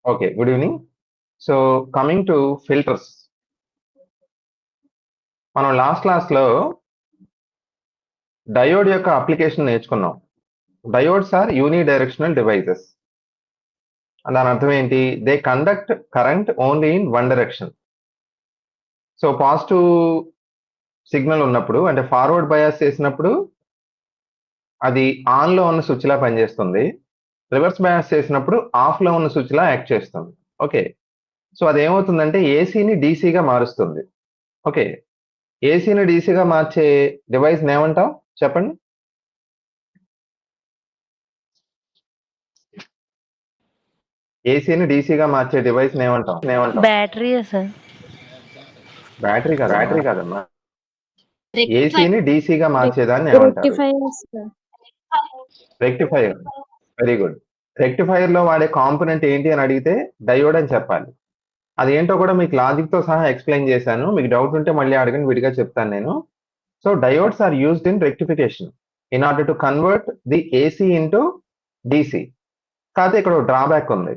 Okay. Good evening. So, coming to filters. మనం last క్లాస్‌లో diode యొక్క అప్లికేషన్ నేర్చుకున్నాం. Diodes are unidirectional devices. దాని అర్థం ఏంటి? They conduct current only in one direction. So, positive signal ఉన్నప్పుడు అంటే ఫార్వర్డ్ బయాస్ చేసినప్పుడు అది ఆన్‌లో ఉన్న స్విచ్‌లా పనిచేస్తుంది. రివర్స్ బయాస్ చేసినప్పుడు ఆఫ్‌లో ఉన్న స్విచ్‌లా యాక్ట్ చేస్తుంది. ఓకే. సో, అదేమవుతుందంటే ఏసీని డీసీగా మారుస్తుంది. ఓకే. ఏసీని డీసీగా మార్చే డివైస్‌ని ఏమంటాం? చెప్పండి. ఏసీని డీసీగా మార్చే డివైస్‌ని ఏమంటాం? బ్యాటరీయే సార్. బ్యాటరీ కాదమ్మా. రెక్టిఫైర్ ఏసీని డీసీగా మార్చేదాన్ని ఏమంటారు? సార్. రెక్టిఫైయర్. Very good. రెక్టిఫైయర్‌లో వాడే కాంపోనెంట్ ఏంటి అని అడిగితే డయోడ్ అని చెప్పాలి. అదేంటో కూడా మీకు లాజిక్‌తో సహా ఎక్స్‌ప్లెయిన్ చేశాను. మీకు డౌట్ ఉంటే మళ్ళీ అడగండి, విడిగా చెప్తాను నేను. So, diodes are used in rectification in order to convert the AC into DC. కాకపోతే ఇక్కడ ఒక డ్రాబ్యాక్ ఉంది.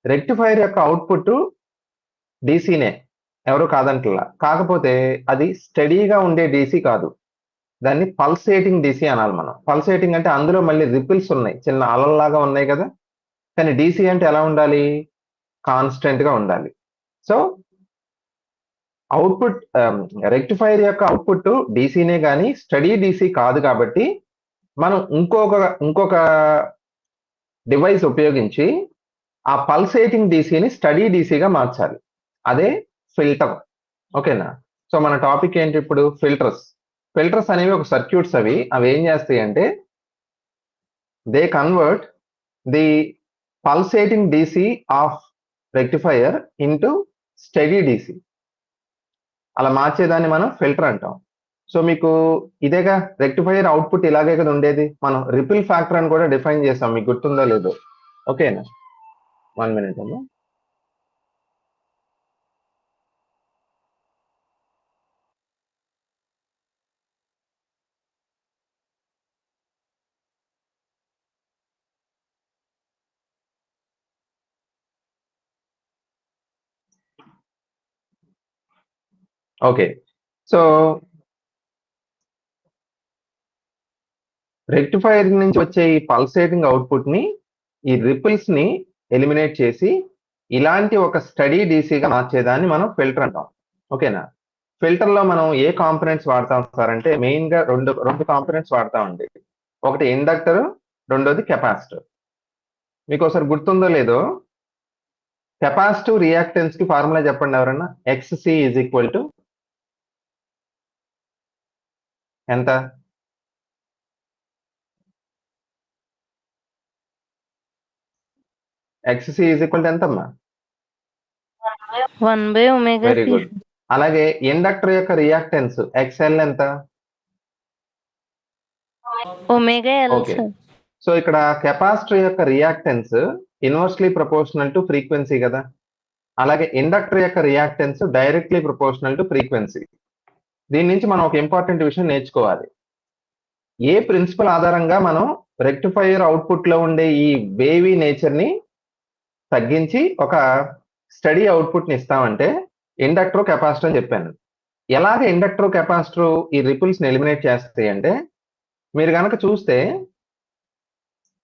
రెక్టిఫైయర్ యొక్క అవుట్‌పుట్ డీసీనే. ఎవరు కాదంటలా. కాకపోతే అది స్టడీగా ఉండే డీసీ కాదు. దాన్ని పల్సేటింగ్ డీసీ అనాలి మనం. పల్సేటింగ్ అంటే అందులో మళ్ళీ రిపిల్స్ ఉన్నాయి. చిన్న అలల్లాగా ఉన్నాయి కదా! కానీ డీసీ అంటే ఎలా ఉండాలి? కాన్స్టెంట్‌గా ఉండాలి. సో, అవుట్‌పుట్ రెక్టిఫైయర్ యొక్క అవుట్‌పుట్ డీసీనే గాని స్టడీ డీసీ కాదు కాబట్టి మనం ఇంకొక డివైస్ ఉపయోగించి ఆ పల్సేటింగ్ డీసీని స్టడీ డీసీగా మార్చాలి. అదే ఫిల్టర్. ఓకేనా? సో, మన టాపిక్ ఏంటి ఇప్పుడు? ఫిల్టర్స్. ఫిల్టర్స్ అనేవి ఒక సర్క్యూట్స్ అవి. అవి ఏం చేస్తాయంటే they convert the pulsating DC of rectifier into study DC. అలా మార్చేదాన్ని మనం ఫిల్టర్ అంటాం. సో, మీకు ఇదేగా రెక్టిఫైయర్ అవుట్‌పుట్ ఇలాగే కదా ఉండేది. మనం రిపిల్ ఫ్యాక్టర్ అని కూడా డిఫైన్ చేసాం. మీకు గుర్తుందో లేదో? ఓకేనా? 1 మినిట్ అమ్మా. ఓకే. సో, రెక్టిఫైయర్ నుంచి వచ్చే ఈ పల్సేటింగ్ అవుట్‌పుట్‌ని ఈ రిపిల్స్‌ని ఎలిమినేట్ చేసి ఇలాంటి ఒక స్టడీ డీసీగా మార్చేదాన్ని మనం ఫిల్టర్ అంటాం. ఓకేనా? ఫిల్టర్‌లో మనం ఏ కాంపోనెంట్స్ వాడతాం సార్ అంటే మెయిన్‌గా 2 కాంపోనెంట్స్ వాడతామండి. ఒకటి ఇండక్టర్, రెండోది కెపాసిటర్. మీకోసారి గుర్తుందో లేదో కెపాసిటివ్ రియాక్టెన్స్‌కి ఫార్ములా చెప్పండి ఎవరన్నా? ఎక్స్‌సి ఈజ్ ఈక్వల్ టు ఎంత? ఎక్స్‌సి ఈజ్ ఈక్వల్ టు ఎంతమ్మా? 1/ωc. Very good. అలాగే ఇండక్టర్ యొక్క రియాక్టెన్స్ ఎక్స్ఎల్ ఎంత? ωL okay. సార్. సో, ఇక్కడ కెపాసిటర్ యొక్క reactance inversely proportional to frequency కదా! అలాగే ఇండక్టర్ యొక్క reactance directly proportional to frequency. దీని నుంచి మనం ఒక ఇంపార్టెంట్ విషయం నేర్చుకోవాలి. ఏ ప్రిన్సిపల్ ఆధారంగా మనం రెక్టిఫైయర్ అవుట్‌పుట్‌లో ఉండే ఈ వేవీ నేచర్‌ని తగ్గించి ఒక స్టడీ అవుట్‌పుట్‌ని ఇస్తామంటే ఇండక్టర్, కెపాసిటర్ అని చెప్పాను. ఎలాగ ఇండక్టర్, కెపాసిటర్ ఈ రిపుల్స్‌ని ఎలిమినేట్ చేస్తాయంటే మీరు గనక చూస్తే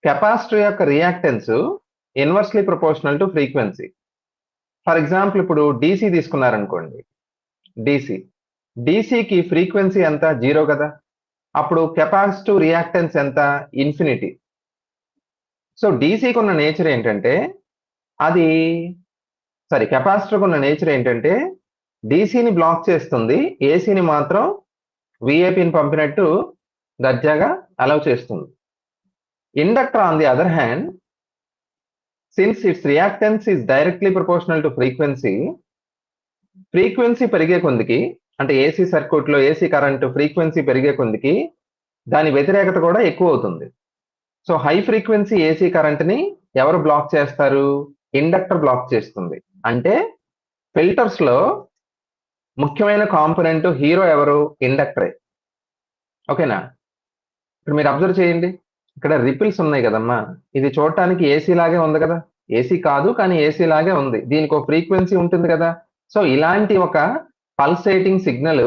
కెపాసిటర్ యొక్క reactance inversely proportional to frequency. For example ఇప్పుడు డీసీ తీసుకున్నారనుకోండి. డీసీ. డీసీకి ఫ్రీక్వెన్సీ ఎంత? 0 కదా! అప్పుడు కెపాసిటివ్ రియాక్టెన్స్ ఎంత? ఇన్ఫినిటీ. సో, డీసీకి ఉన్న నేచర్ ఏంటంటే అది కెపాసిటర్‌కి ఉన్న నేచర్ ఏంటంటే డీసీని బ్లాక్ చేస్తుంది. ఏసీని మాత్రం వీఐపీని పంపినట్టు దర్జాగా అలౌ చేస్తుంది. Inductor on the other hand since it's reactance is directly proportional to frequency, frequency పెరిగే కొందికి అంటే ఏసీ సర్క్యూట్‌లో ఏసీ కరెంట్ ఫ్రీక్వెన్సీ పెరిగే కొందికి దాని వ్యతిరేకత కూడా ఎక్కువవుతుంది. సో, హై ఫ్రీక్వెన్సీ ఏసీ కరెంట్‌ని ఎవరు బ్లాక్ చేస్తారు? ఇండక్టర్ బ్లాక్ చేస్తుంది. అంటే ఫిల్టర్స్‌లో ముఖ్యమైన కాంపోనెంట్ హీరో ఎవరు? ఇండక్టరే. ఓకేనా? ఇప్పుడు మీరు అబ్జర్వ్ చేయండి. ఇక్కడ రిపిల్స్ ఉన్నాయి కదమ్మా! ఇది చూడటానికి ఏసీ లాగే ఉంది కదా! ఏసీ కాదు కానీ ఏసీ లాగే ఉంది, దీనికి ఒక ఫ్రీక్వెన్సీ ఉంటుంది కదా. సో ఇలాంటి ఒక పల్సేటింగ్ సిగ్నల్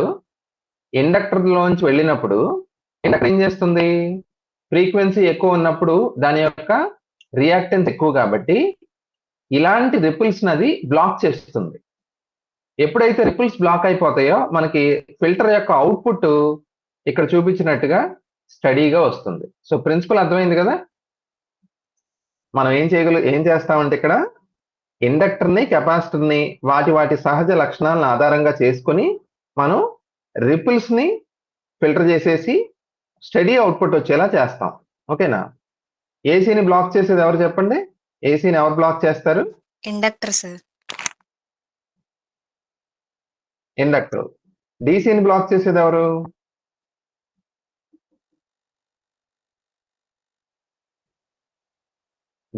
ఇండక్టర్ లోంచి వెళ్ళినప్పుడు ఇండక్టర్ ఏం చేస్తుంది, ఫ్రీక్వెన్సీ ఎక్కువ ఉన్నప్పుడు దాని యొక్క రియాక్టెన్స్ ఎక్కువ కాబట్టి ఇలాంటి రిపుల్స్ అది బ్లాక్ చేస్తుంది. ఎప్పుడైతే రిపుల్స్ బ్లాక్ అయిపోతాయో మనకి ఫిల్టర్ యొక్క అవుట్పుట్ ఇక్కడ చూపించినట్టుగా స్టడీగా వస్తుంది. సో ప్రిన్సిపల్ అర్థమైంది కదా. మనం ఏం చేస్తామంటే ఇక్కడ ఇండక్టర్ని కెపాసిటర్ని వాటి సహజ లక్షణాలను ఆధారంగా చేసుకుని మనం రిపుల్స్ ని ఫిల్టర్ చేసేసి స్టడీ అవుట్పుట్ వచ్చేలా చేస్తాం. ఓకేనా. ఏసీని బ్లాక్ చేసేది ఎవరు చెప్పండి, ఏసీని ఎవరు బ్లాక్ చేస్తారు? Inductor sir. ఇండక్టర్. డీసీని బ్లాక్ చేసేది ఎవరు?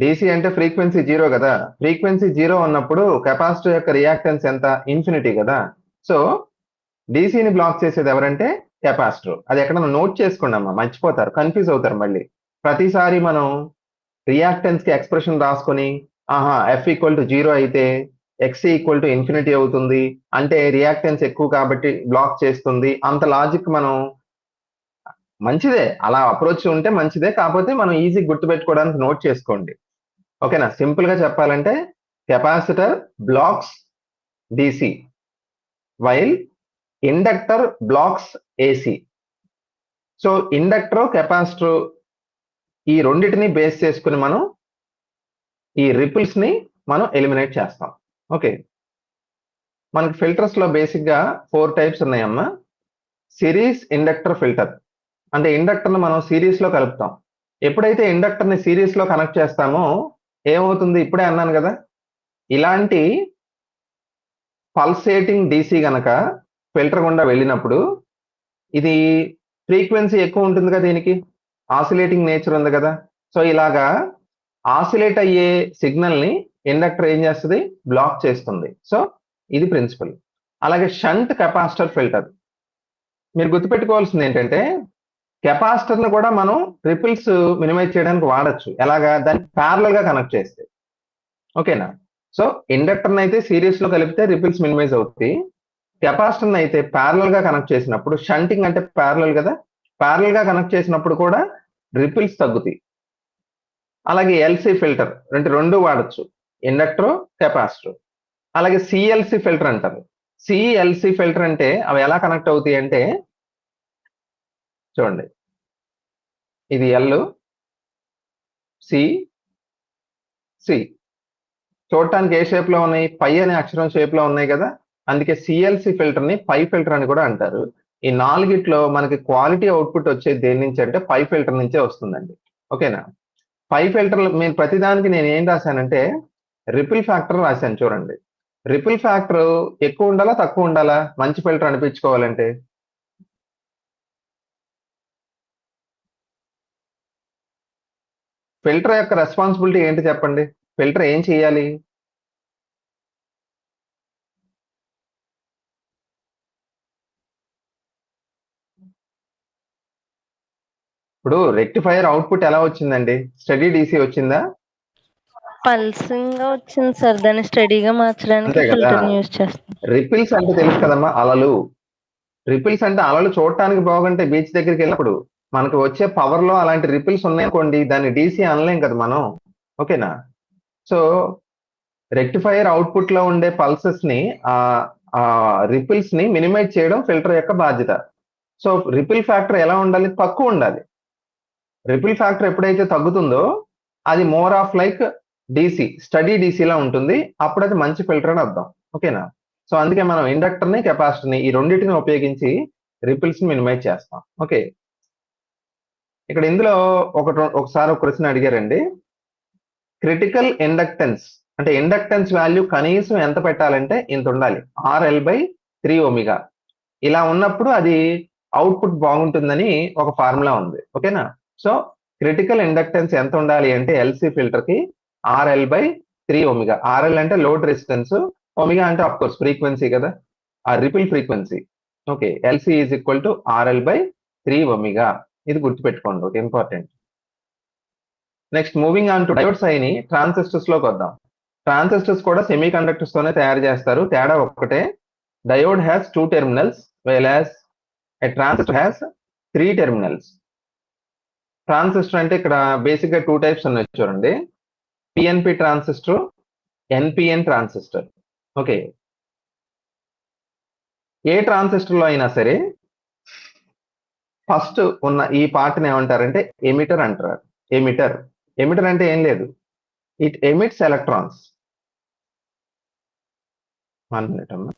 డీసీ అంటే ఫ్రీక్వెన్సీ 0 కదా. ఫ్రీక్వెన్సీ 0 ఉన్నప్పుడు కెపాసిటర్ యొక్క రియాక్టెన్స్ ఎంత? ఇన్ఫినిటీ కదా. సో డీసీని బ్లాక్ చేసేది ఎవరంటే కెపాసిటర్. అది ఎక్కడన్నా నోట్ చేసుకోండి అమ్మా, మర్చిపోతారు, కన్ఫ్యూజ్ అవుతారు మళ్ళీ. ప్రతిసారి మనం రియాక్టెన్స్ కి ఎక్స్ప్రెషన్ రాసుకొని ఎఫ్ ఈక్వల్ టు 0 అయితే ఎక్స్ ఈక్వల్ టు ఇన్ఫినిటీ అవుతుంది అంటే రియాక్టెన్స్ ఎక్కువ కాబట్టి బ్లాక్ చేస్తుంది, అంత లాజిక్ మనం మంచిదే, అలా అప్రోచ్ ఉంటే మంచిదే, కాకపోతే మనం ఈజీ గుర్తుపెట్టుకోవడానికి నోట్ చేసుకోండి. ఓకేనా. సింపుల్ గా చెప్పాలంటే capacitor blocks DC while inductor blocks AC. So inductor capacitor ఈ రెండింటిని బేస్ చేసుకుని మనం ఈ రిపుల్స్ ని మనం ఎలిమినేట్ చేస్తాం. ఓకే. మనకి ఫిల్టర్స్ లో బేసిక్ గా 4 టైప్స్ ఉన్నాయమ్మా. సిరీస్ ఇండక్టర్ ఫిల్టర్ అంటే ఇండక్టర్ ని మనం సిరీస్ లో కలుపుతాం. ఎప్పుడైతే ఇండక్టర్ ని సిరీస్ లో కనెక్ట్ చేస్తామో ఏమవుతుంది, ఇప్పుడే అన్నాను కదా, ఇలాంటి పల్సేటింగ్ డీసీ గనక ఫిల్టర్ గుండా వెళ్ళినప్పుడు ఇది ఫ్రీక్వెన్సీ ఎక్కువ ఉంటుంది కదా, దీనికి ఆసిలేటింగ్ నేచర్ ఉంది కదా. సో ఇలాగా ఆసిలేట్ అయ్యే సిగ్నల్ ని ఇండక్టర్ ఏం చేస్తుంది, బ్లాక్ చేస్తుంది. సో ఇది ప్రిన్సిపల్. అలాగే షంట్ కెపాసిటర్ ఫిల్టర్. మీరు గుర్తుపెట్టుకోవాల్సింది ఏంటంటే కెపాసిటర్ ని కూడా మనం రిపిల్స్ మినిమైజ్ చేయడానికి వాడచ్చు. ఎలాగా, దాన్ని ప్యారలల్ గా కనెక్ట్ చేస్తే. ఓకేనా. సో ఇండక్టర్ అయితే సిరీస్ లో కలిపితే రిపిల్స్ మినిమైజ్ అవుతాయి. కెపాసిటర్ అయితే ప్యారలల్ గా కనెక్ట్ చేసినప్పుడు, షంటింగ్ అంటే ప్యారలల్ కదా, ప్యారలల్ గా కనెక్ట్ చేసినప్పుడు కూడా రిపిల్స్ తగ్గుతాయి. అలాగే ఎల్సి ఫిల్టర్ రెండు వాడచ్చు, ఇండక్టర్ కెపాసిటర్. అలాగే సిఎల్సి ఫిల్టర్ అంటారు. సిఎల్సి ఫిల్టర్ అంటే అవి ఎలా కనెక్ట్ అవుతాయి అంటే చూడండి, ఇది ఎల్, సి, సి. చూడటానికి ఏ షేప్ లో ఉన్నాయి, పై అనే అక్షరం షేప్ లో ఉన్నాయి కదా, అందుకే సిఎల్సి ఫిల్టర్ ని పై ఫిల్టర్ అని కూడా అంటారు. ఈ నాలుగిట్లో మనకి క్వాలిటీ అవుట్పుట్ వచ్చేది దేని నుంచి అంటే పై ఫిల్టర్ నుంచే వస్తుందండి. ఓకేనా. పై ఫిల్టర్ నేను ప్రతిదానికి నేను ఏం రాశానంటే రిపిల్ ఫ్యాక్టర్ రాశాను. చూడండి, రిపిల్ ఫ్యాక్టర్ ఎక్కువ ఉండాలా తక్కువ ఉండాలా మంచి ఫిల్టర్ అనిపించుకోవాలంటే? ఫిల్టర్ యొక్క రెస్పాన్సిబిలిటీ ఏంటి చెప్పండి, ఫిల్టర్ ఏం చేయాలి? ఇప్పుడు రెక్టిఫైయర్ అవుట్పుట్ ఎలా వచ్చిందండి, స్టడీ డీసీ వచ్చిందా? పల్సింగ్ గా వచ్చింది సార్, దాన్ని స్టడీగా మార్చడానికి అంతే కదా. ఫిల్టర్ యూజ్ చేస్తాం. రిపిల్స్ అంటే తెలుసు కదమ్మా, అలలు. రిపిల్స్ అంటే అలలు చూడటానికి బాగుంటే బీచ్ దగ్గరికి వెళ్ళినప్పుడు మనకు వచ్చే పవర్ లో అలాంటి రిపిల్స్ ఉన్నాయనుకోండి, దాన్ని డీసీ అనలేం కదా మనం. ఓకేనా. సో రెక్టిఫైయర్ అవుట్పుట్ లో ఉండే పల్సెస్ ని రిపిల్స్ ని మినిమైజ్ చేయడం ఫిల్టర్ యొక్క బాధ్యత. సో రిపిల్ ఫ్యాక్టర్ ఎలా ఉండాలి, తక్కువ ఉండాలి. రిపిల్ ఫ్యాక్టర్ ఎప్పుడైతే తగ్గుతుందో అది more of like DC, steady డీసీలా ఉంటుంది, అప్పుడు అది మంచి ఫిల్టర్ అని అర్థం. ఓకేనా. సో అందుకే మనం ఇండక్టర్ ని కెపాసిటర్ ని ఈ రెండింటిని ఉపయోగించి రిపిల్స్ ని మినిమైజ్ చేస్తాం. ఓకే. ఇక్కడ ఇందులో ఒకసారి ఒక క్వశ్చన్ అడిగారండి, క్రిటికల్ ఇండక్టెన్స్ అంటే ఇండక్టెన్స్ వాల్యూ కనీసం ఎంత పెట్టాలంటే ఇంత ఉండాలి, RL/3ω. ఇలా ఉన్నప్పుడు అది అవుట్పుట్ బాగుంటుందని ఒక ఫార్ములా ఉంది. ఓకేనా. సో క్రిటికల్ ఇండక్టెన్స్ ఎంత ఉండాలి అంటే ఎల్సి ఫిల్టర్ కి RL/3ω. RL అంటే లోడ్ రెసిస్టెన్స్, ఒమేగా అంటే ఆఫ్ కోర్స్ ఫ్రీక్వెన్సీ కదా, ఆ ripple frequency. Okay. LC is equal to RL/3ω. ఇది గుర్తుపెట్టుకోండి, ఒకటి important. Next moving on to diodes అయిని ట్రాన్సిస్టర్స్ లోకి వద్దాం. ట్రాన్సిస్టర్స్ కూడా సెమీ కండక్టర్స్ తోనే తయారు చేస్తారు. తేడా ఒక్కటే, diode has 2 terminals whereas a transistor has 3 terminals. Transistor అంటే ఇక్కడ బేసిక్ గా 2 టైప్స్ ఉన్నాయి చూడండి, PNP transistor, NPN transistor. Okay, ఏ ట్రాన్సిస్టర్ లో అయినా సరే ఫస్ట్ ఉన్న ఈ పార్ట్ ని ఏమంటారంటే ఎమిటర్ అంటారు. ఎమిటర్ అంటే ఏం లేదు, ఇట్ ఎమిట్స్ ఎలక్ట్రాన్స్. 1 minute అమ్మా.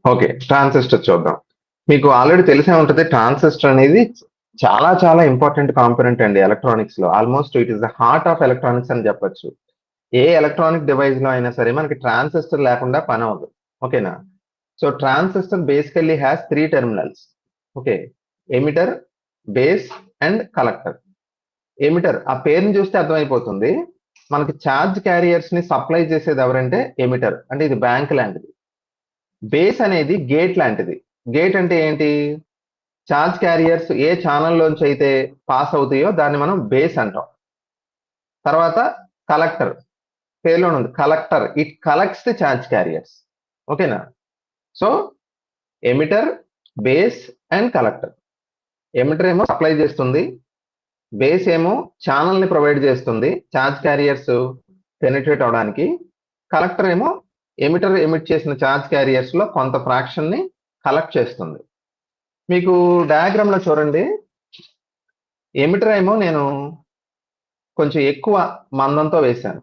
ఓకే, ట్రాన్సిస్టర్ చూద్దాం. మీకు ఆల్రెడీ తెలిసే ఉంటుంది, ట్రాన్సిస్టర్ అనేది చాలా చాలా ఇంపార్టెంట్ కాంపోనెంట్ అండి ఎలక్ట్రానిక్స్ లో. Almost it is the heart of electronics అని చెప్పొచ్చు. ఏ ఎలక్ట్రానిక్ డివైస్ లో అయినా సరే మనకి ట్రాన్సిస్టర్ లేకుండా పని అవ్వదు. ఓకేనా? So transistor basically has 3 terminals. Okay, emitter, base and collector. Emitter ఆ పేరుని చూస్తే అర్థమైపోతుంది, మనకి ఛార్జ్ క్యారియర్స్ ని సప్లై చేసేది ఎవరంటే ఎమిటర్, అంటే ఇది బ్యాంక్ లాంటిది. బేస్ అనేది గేట్ లాంటిది. గేట్ అంటే ఏంటి, ఛార్జ్ క్యారియర్స్ ఏ ఛానల్లోంచి అయితే పాస్ అవుతాయో దాన్ని మనం బేస్ అంటాం. తర్వాత కలెక్టర్, పేరులో ఉంది collector, it collects the charge carriers. ఓకేనా? So emitter, base and collector. Emitter ఏమో సప్లై చేస్తుంది, బేస్ ఏమో ఛానల్ ని ప్రొవైడ్ చేస్తుంది ఛార్జ్ క్యారియర్స్ పెనిట్రేట్ అవడానికి, కలెక్టర్ ఏమో ఎమిటర్ ఎమిట్ చేసిన ఛార్జ్ క్యారియర్స్ లో కొంత ఫ్రాక్షన్ ని కలెక్ట్ చేస్తుంది. మీకు డయాగ్రామ్ లో చూడండి, ఎమిటర్ ఏమో నేను కొంచెం ఎక్కువ మందంతో వేశాను.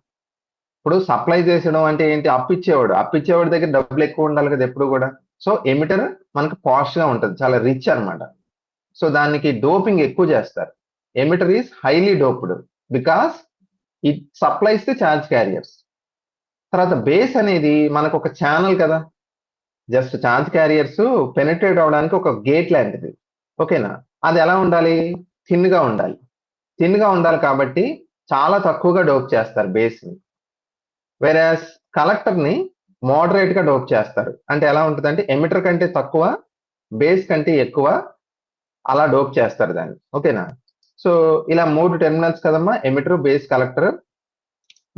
ఇప్పుడు సప్లై చేసడం అంటే ఏంటి, అప్పిచ్చేవాడు దగ్గర డబ్బులు ఎక్కువ ఉండాలి కదా ఎప్పుడు కూడా. సో ఎమిటర్ మనకు పాష్ గా ఉంటుంది, చాలా రిచ్ అన్నమాట. సో దానికి డోపింగ్ ఎక్కువ చేస్తారు. Emitter is highly doped because it supplies the charge carriers. తర్వాత బేస్ అనేది మనకు ఒక ఛానల్ కదా, జస్ట్ ఛార్జ్ క్యారియర్స్ పెనిట్రేట్ అవడానికి ఒక గేట్ లాంటిది. ఓకేనా? అది ఎలా ఉండాలి, థిన్ గా ఉండాలి కాబట్టి చాలా తక్కువగా డోప్ చేస్తారు బేస్ ని. వెరాస్ కలెక్టర్ ని మోడరేట్ గా డోప్ చేస్తారు. అంటే ఎలా ఉంటుంది అంటే ఎమిటర్ కంటే తక్కువ, బేస్ కంటే ఎక్కువ, అలా డోప్ చేస్తారు దాన్ని. ఓకేనా? సో ఇలా 3 టెర్మినల్స్ కదమ్మా, ఎమిటర్, బేస్, కలెక్టర్.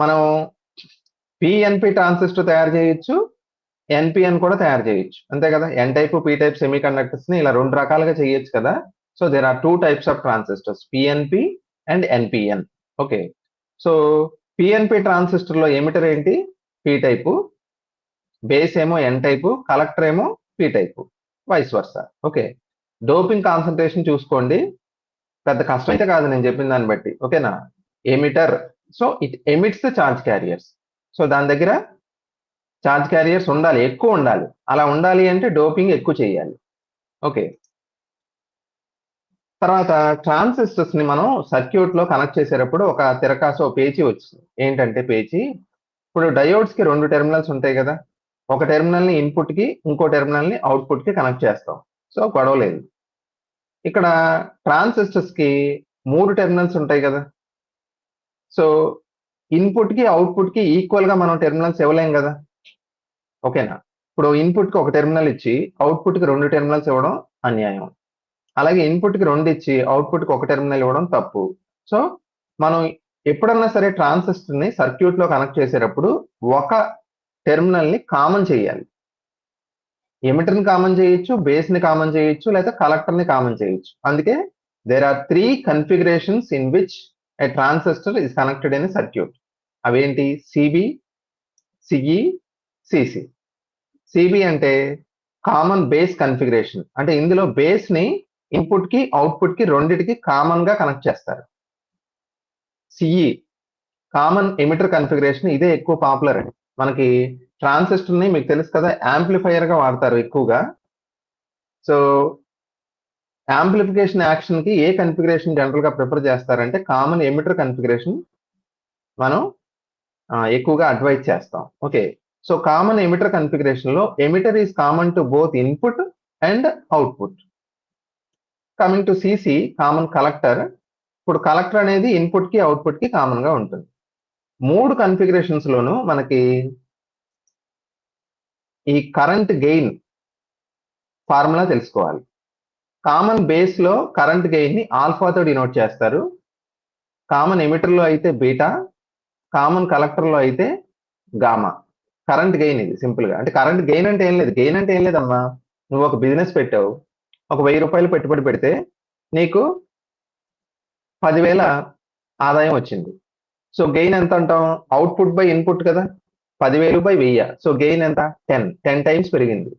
మనం పిఎన్పి ట్రాన్సిస్టర్ తయారు చేయొచ్చు, ఎన్పిఎన్ కూడా తయారు చేయొచ్చు, అంతే కదా. N type, P type semiconductors ని ఇలా 2 రకాలుగా చేయొచ్చు కదా. So there are 2 types of transistors, PNP and NPN. Okay, so PNP transistor లో ఎమిటర్ ఏంటి, పి టైపు, బేస్ ఏమో ఎన్ టైపు, కలెక్టర్ ఏమో P type, vice versa. Okay, doping concentration చూసుకోండి, పెద్ద కష్టం అయితే కాదు నేను చెప్పిన దాన్ని బట్టి. ఓకేనా? Emitter, so it emits the charge carriers. So దాని దగ్గర ఛార్జ్ క్యారియర్స్ ఉండాలి, ఎక్కువ ఉండాలి. అలా ఉండాలి అంటే డోపింగ్ ఎక్కువ చేయాలి. ఓకే, తర్వాత ట్రాన్సిస్టర్స్ ని మనం సర్క్యూట్ లో కనెక్ట్ చేసేటప్పుడు ఒక తిరకాసు, పేచీ వచ్చింది. ఏంటంటే పేచీ, ఇప్పుడు డయోడ్స్ కి 2 టెర్మినల్స్ ఉంటాయి కదా, ఒక టెర్మినల్ ని ఇన్పుట్ కి, ఇంకో టెర్మినల్ ని అవుట్పుట్ కి కనెక్ట్ చేస్తాం. సో గొడవ లేదు. ఇక్కడ ట్రాన్సిస్టర్స్ కి 3 టెర్మినల్స్ ఉంటాయి కదా. సో ఇన్పుట్ కి, అవుట్పుట్ కి ఈక్వల్ గా మనం టెర్మినల్స్ ఇవ్వలేం కదా. ఓకేనా? ఇప్పుడు ఇన్పుట్ కి ఒక టెర్మినల్ ఇచ్చి అవుట్పుట్ కి 2 టెర్మినల్స్ ఇవ్వడం అన్యాయం. అలాగే ఇన్పుట్ కి 2 ఇచ్చి అవుట్పుట్ కి ఒక టెర్మినల్ ఇవ్వడం తప్పు. సో మనం ఎప్పుడన్నా సరే ట్రాన్సిస్టర్ ని సర్క్యూట్ లో కనెక్ట్ చేసేటప్పుడు ఒక టెర్మినల్ ని కామన్ చేయాలి. ఎమిటర్ ని కామన్ చేయొచ్చు, బేస్ ని కామన్ చేయొచ్చు, లేదా కలెక్టర్ ని కామన్ చేయొచ్చు. అందుకే there are 3 configurations in which a transistor is connected in a circuit. అవేంటి సిబి, సిఈ, సిసి. సిబి అంటే కామన్ బేస్ కన్ఫిగరేషన్, అంటే ఇందులో బేస్ ని ఇన్పుట్ కి అవుట్పుట్ కి రెండిటికి కామన్ గా కనెక్ట్ చేస్తారు. సిఈ కామన్ ఎమిటర్ కన్ఫిగరేషన్, ఇదే ఎక్కువ పాపులర్ అండి. మనకి ట్రాన్సిస్టర్ ని మీకు తెలుసు కదా యాంప్లిఫైయర్ గా వాడతారు ఎక్కువగా. సో యాంప్లిఫికేషన్ యాక్షన్ కి ఏ కన్ఫిగరేషన్ జనరల్ గా ప్రిఫర్ చేస్తారంటే కామన్ ఎమిటర్ కన్ఫిగరేషన్ మనం ఎక్కువగా అడ్వైజ్ చేస్తాం. Okay, so common emitter configuration లో emitter is common to both input and output. Coming to CC common collector. ఇప్పుడు కలెక్టర్ అనేది ఇన్పుట్ కి అవుట్పుట్ కి కామన్ గా ఉంటుంది. మూడు కన్ఫిగరేషన్స్ లోను మనకి ఈ కరెంట్ గెయిన్ ఫార్ములా తెలుసుకోవాలి. కామన్ బేస్ లో కరెంట్ గెయిన్ ని ఆల్ఫాతో డినోట్ చేస్తారు. కామన్ ఎమిటర్ లో అయితే బీటా, కామన్ కలెక్టర్ లో అయితే గామా. కరెంట్ గెయిన్ ఇది సింపుల్ గా. అంటే కరెంట్ గెయిన్ అంటే ఏం లేదు, గెయిన్ అంటే ఏం లేదమ్మా, నువ్వు ఒక బిజినెస్ పెట్టావు, ఒక 1000 రూపాయలు పెట్టుబడి పెడితే నీకు 10,000 ఆదాయం వచ్చింది. సో గెయిన్ ఎంత అంటాం, అవుట్పుట్ బై ఇన్పుట్ కదా, 10,000 బై 1000. సో గెయిన్ ఎంత, 10 టైమ్స్ పెరిగింది.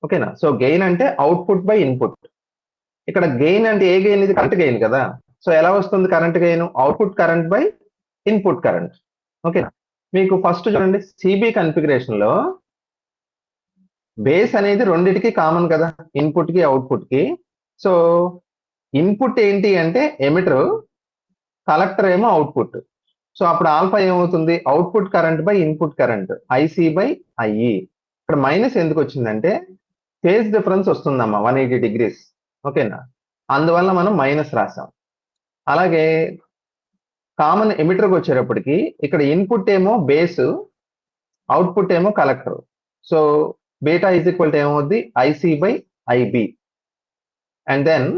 ఓకేనా, సో గెయిన్ అంటే అవుట్పుట్ బై ఇన్పుట్. ఇక్కడ గెయిన్ అంటే ఏ గెయిన్, ఇది కరెంట్ గెయిన్ కదా. సో ఎలా వస్తుంది current gain, output current by input current. ఓకేనా, మీకు ఫస్ట్ చూడండి సిబి కన్ఫిగరేషన్ లో బేస్ అనేది రెండిటికి కామన్ కదా, ఇన్పుట్ కి అవుట్పుట్ కి. సో ఇన్పుట్ ఏంటి అంటే ఎమిటర్, కలెక్టర్ ఏమో అవుట్పుట్. సో అప్పుడు ఆల్ఫా ఏమవుతుంది, output current by input current, IC by IE. ఇక్కడ మైనస్ ఎందుకు వచ్చిందంటే ఫేజ్ డిఫరెన్స్ వస్తుందమ్మా 180 degrees. ఓకేనా, అందువల్ల మనం మైనస్ రాసాం. అలాగే కామన్ ఎమిటర్కి వచ్చేటప్పటికి ఇక్కడ ఇన్పుట్ ఏమో బేస్, అవుట్పుట్ ఏమో collector. So beta is equal to ఏమవుద్ది, IC by IB. And then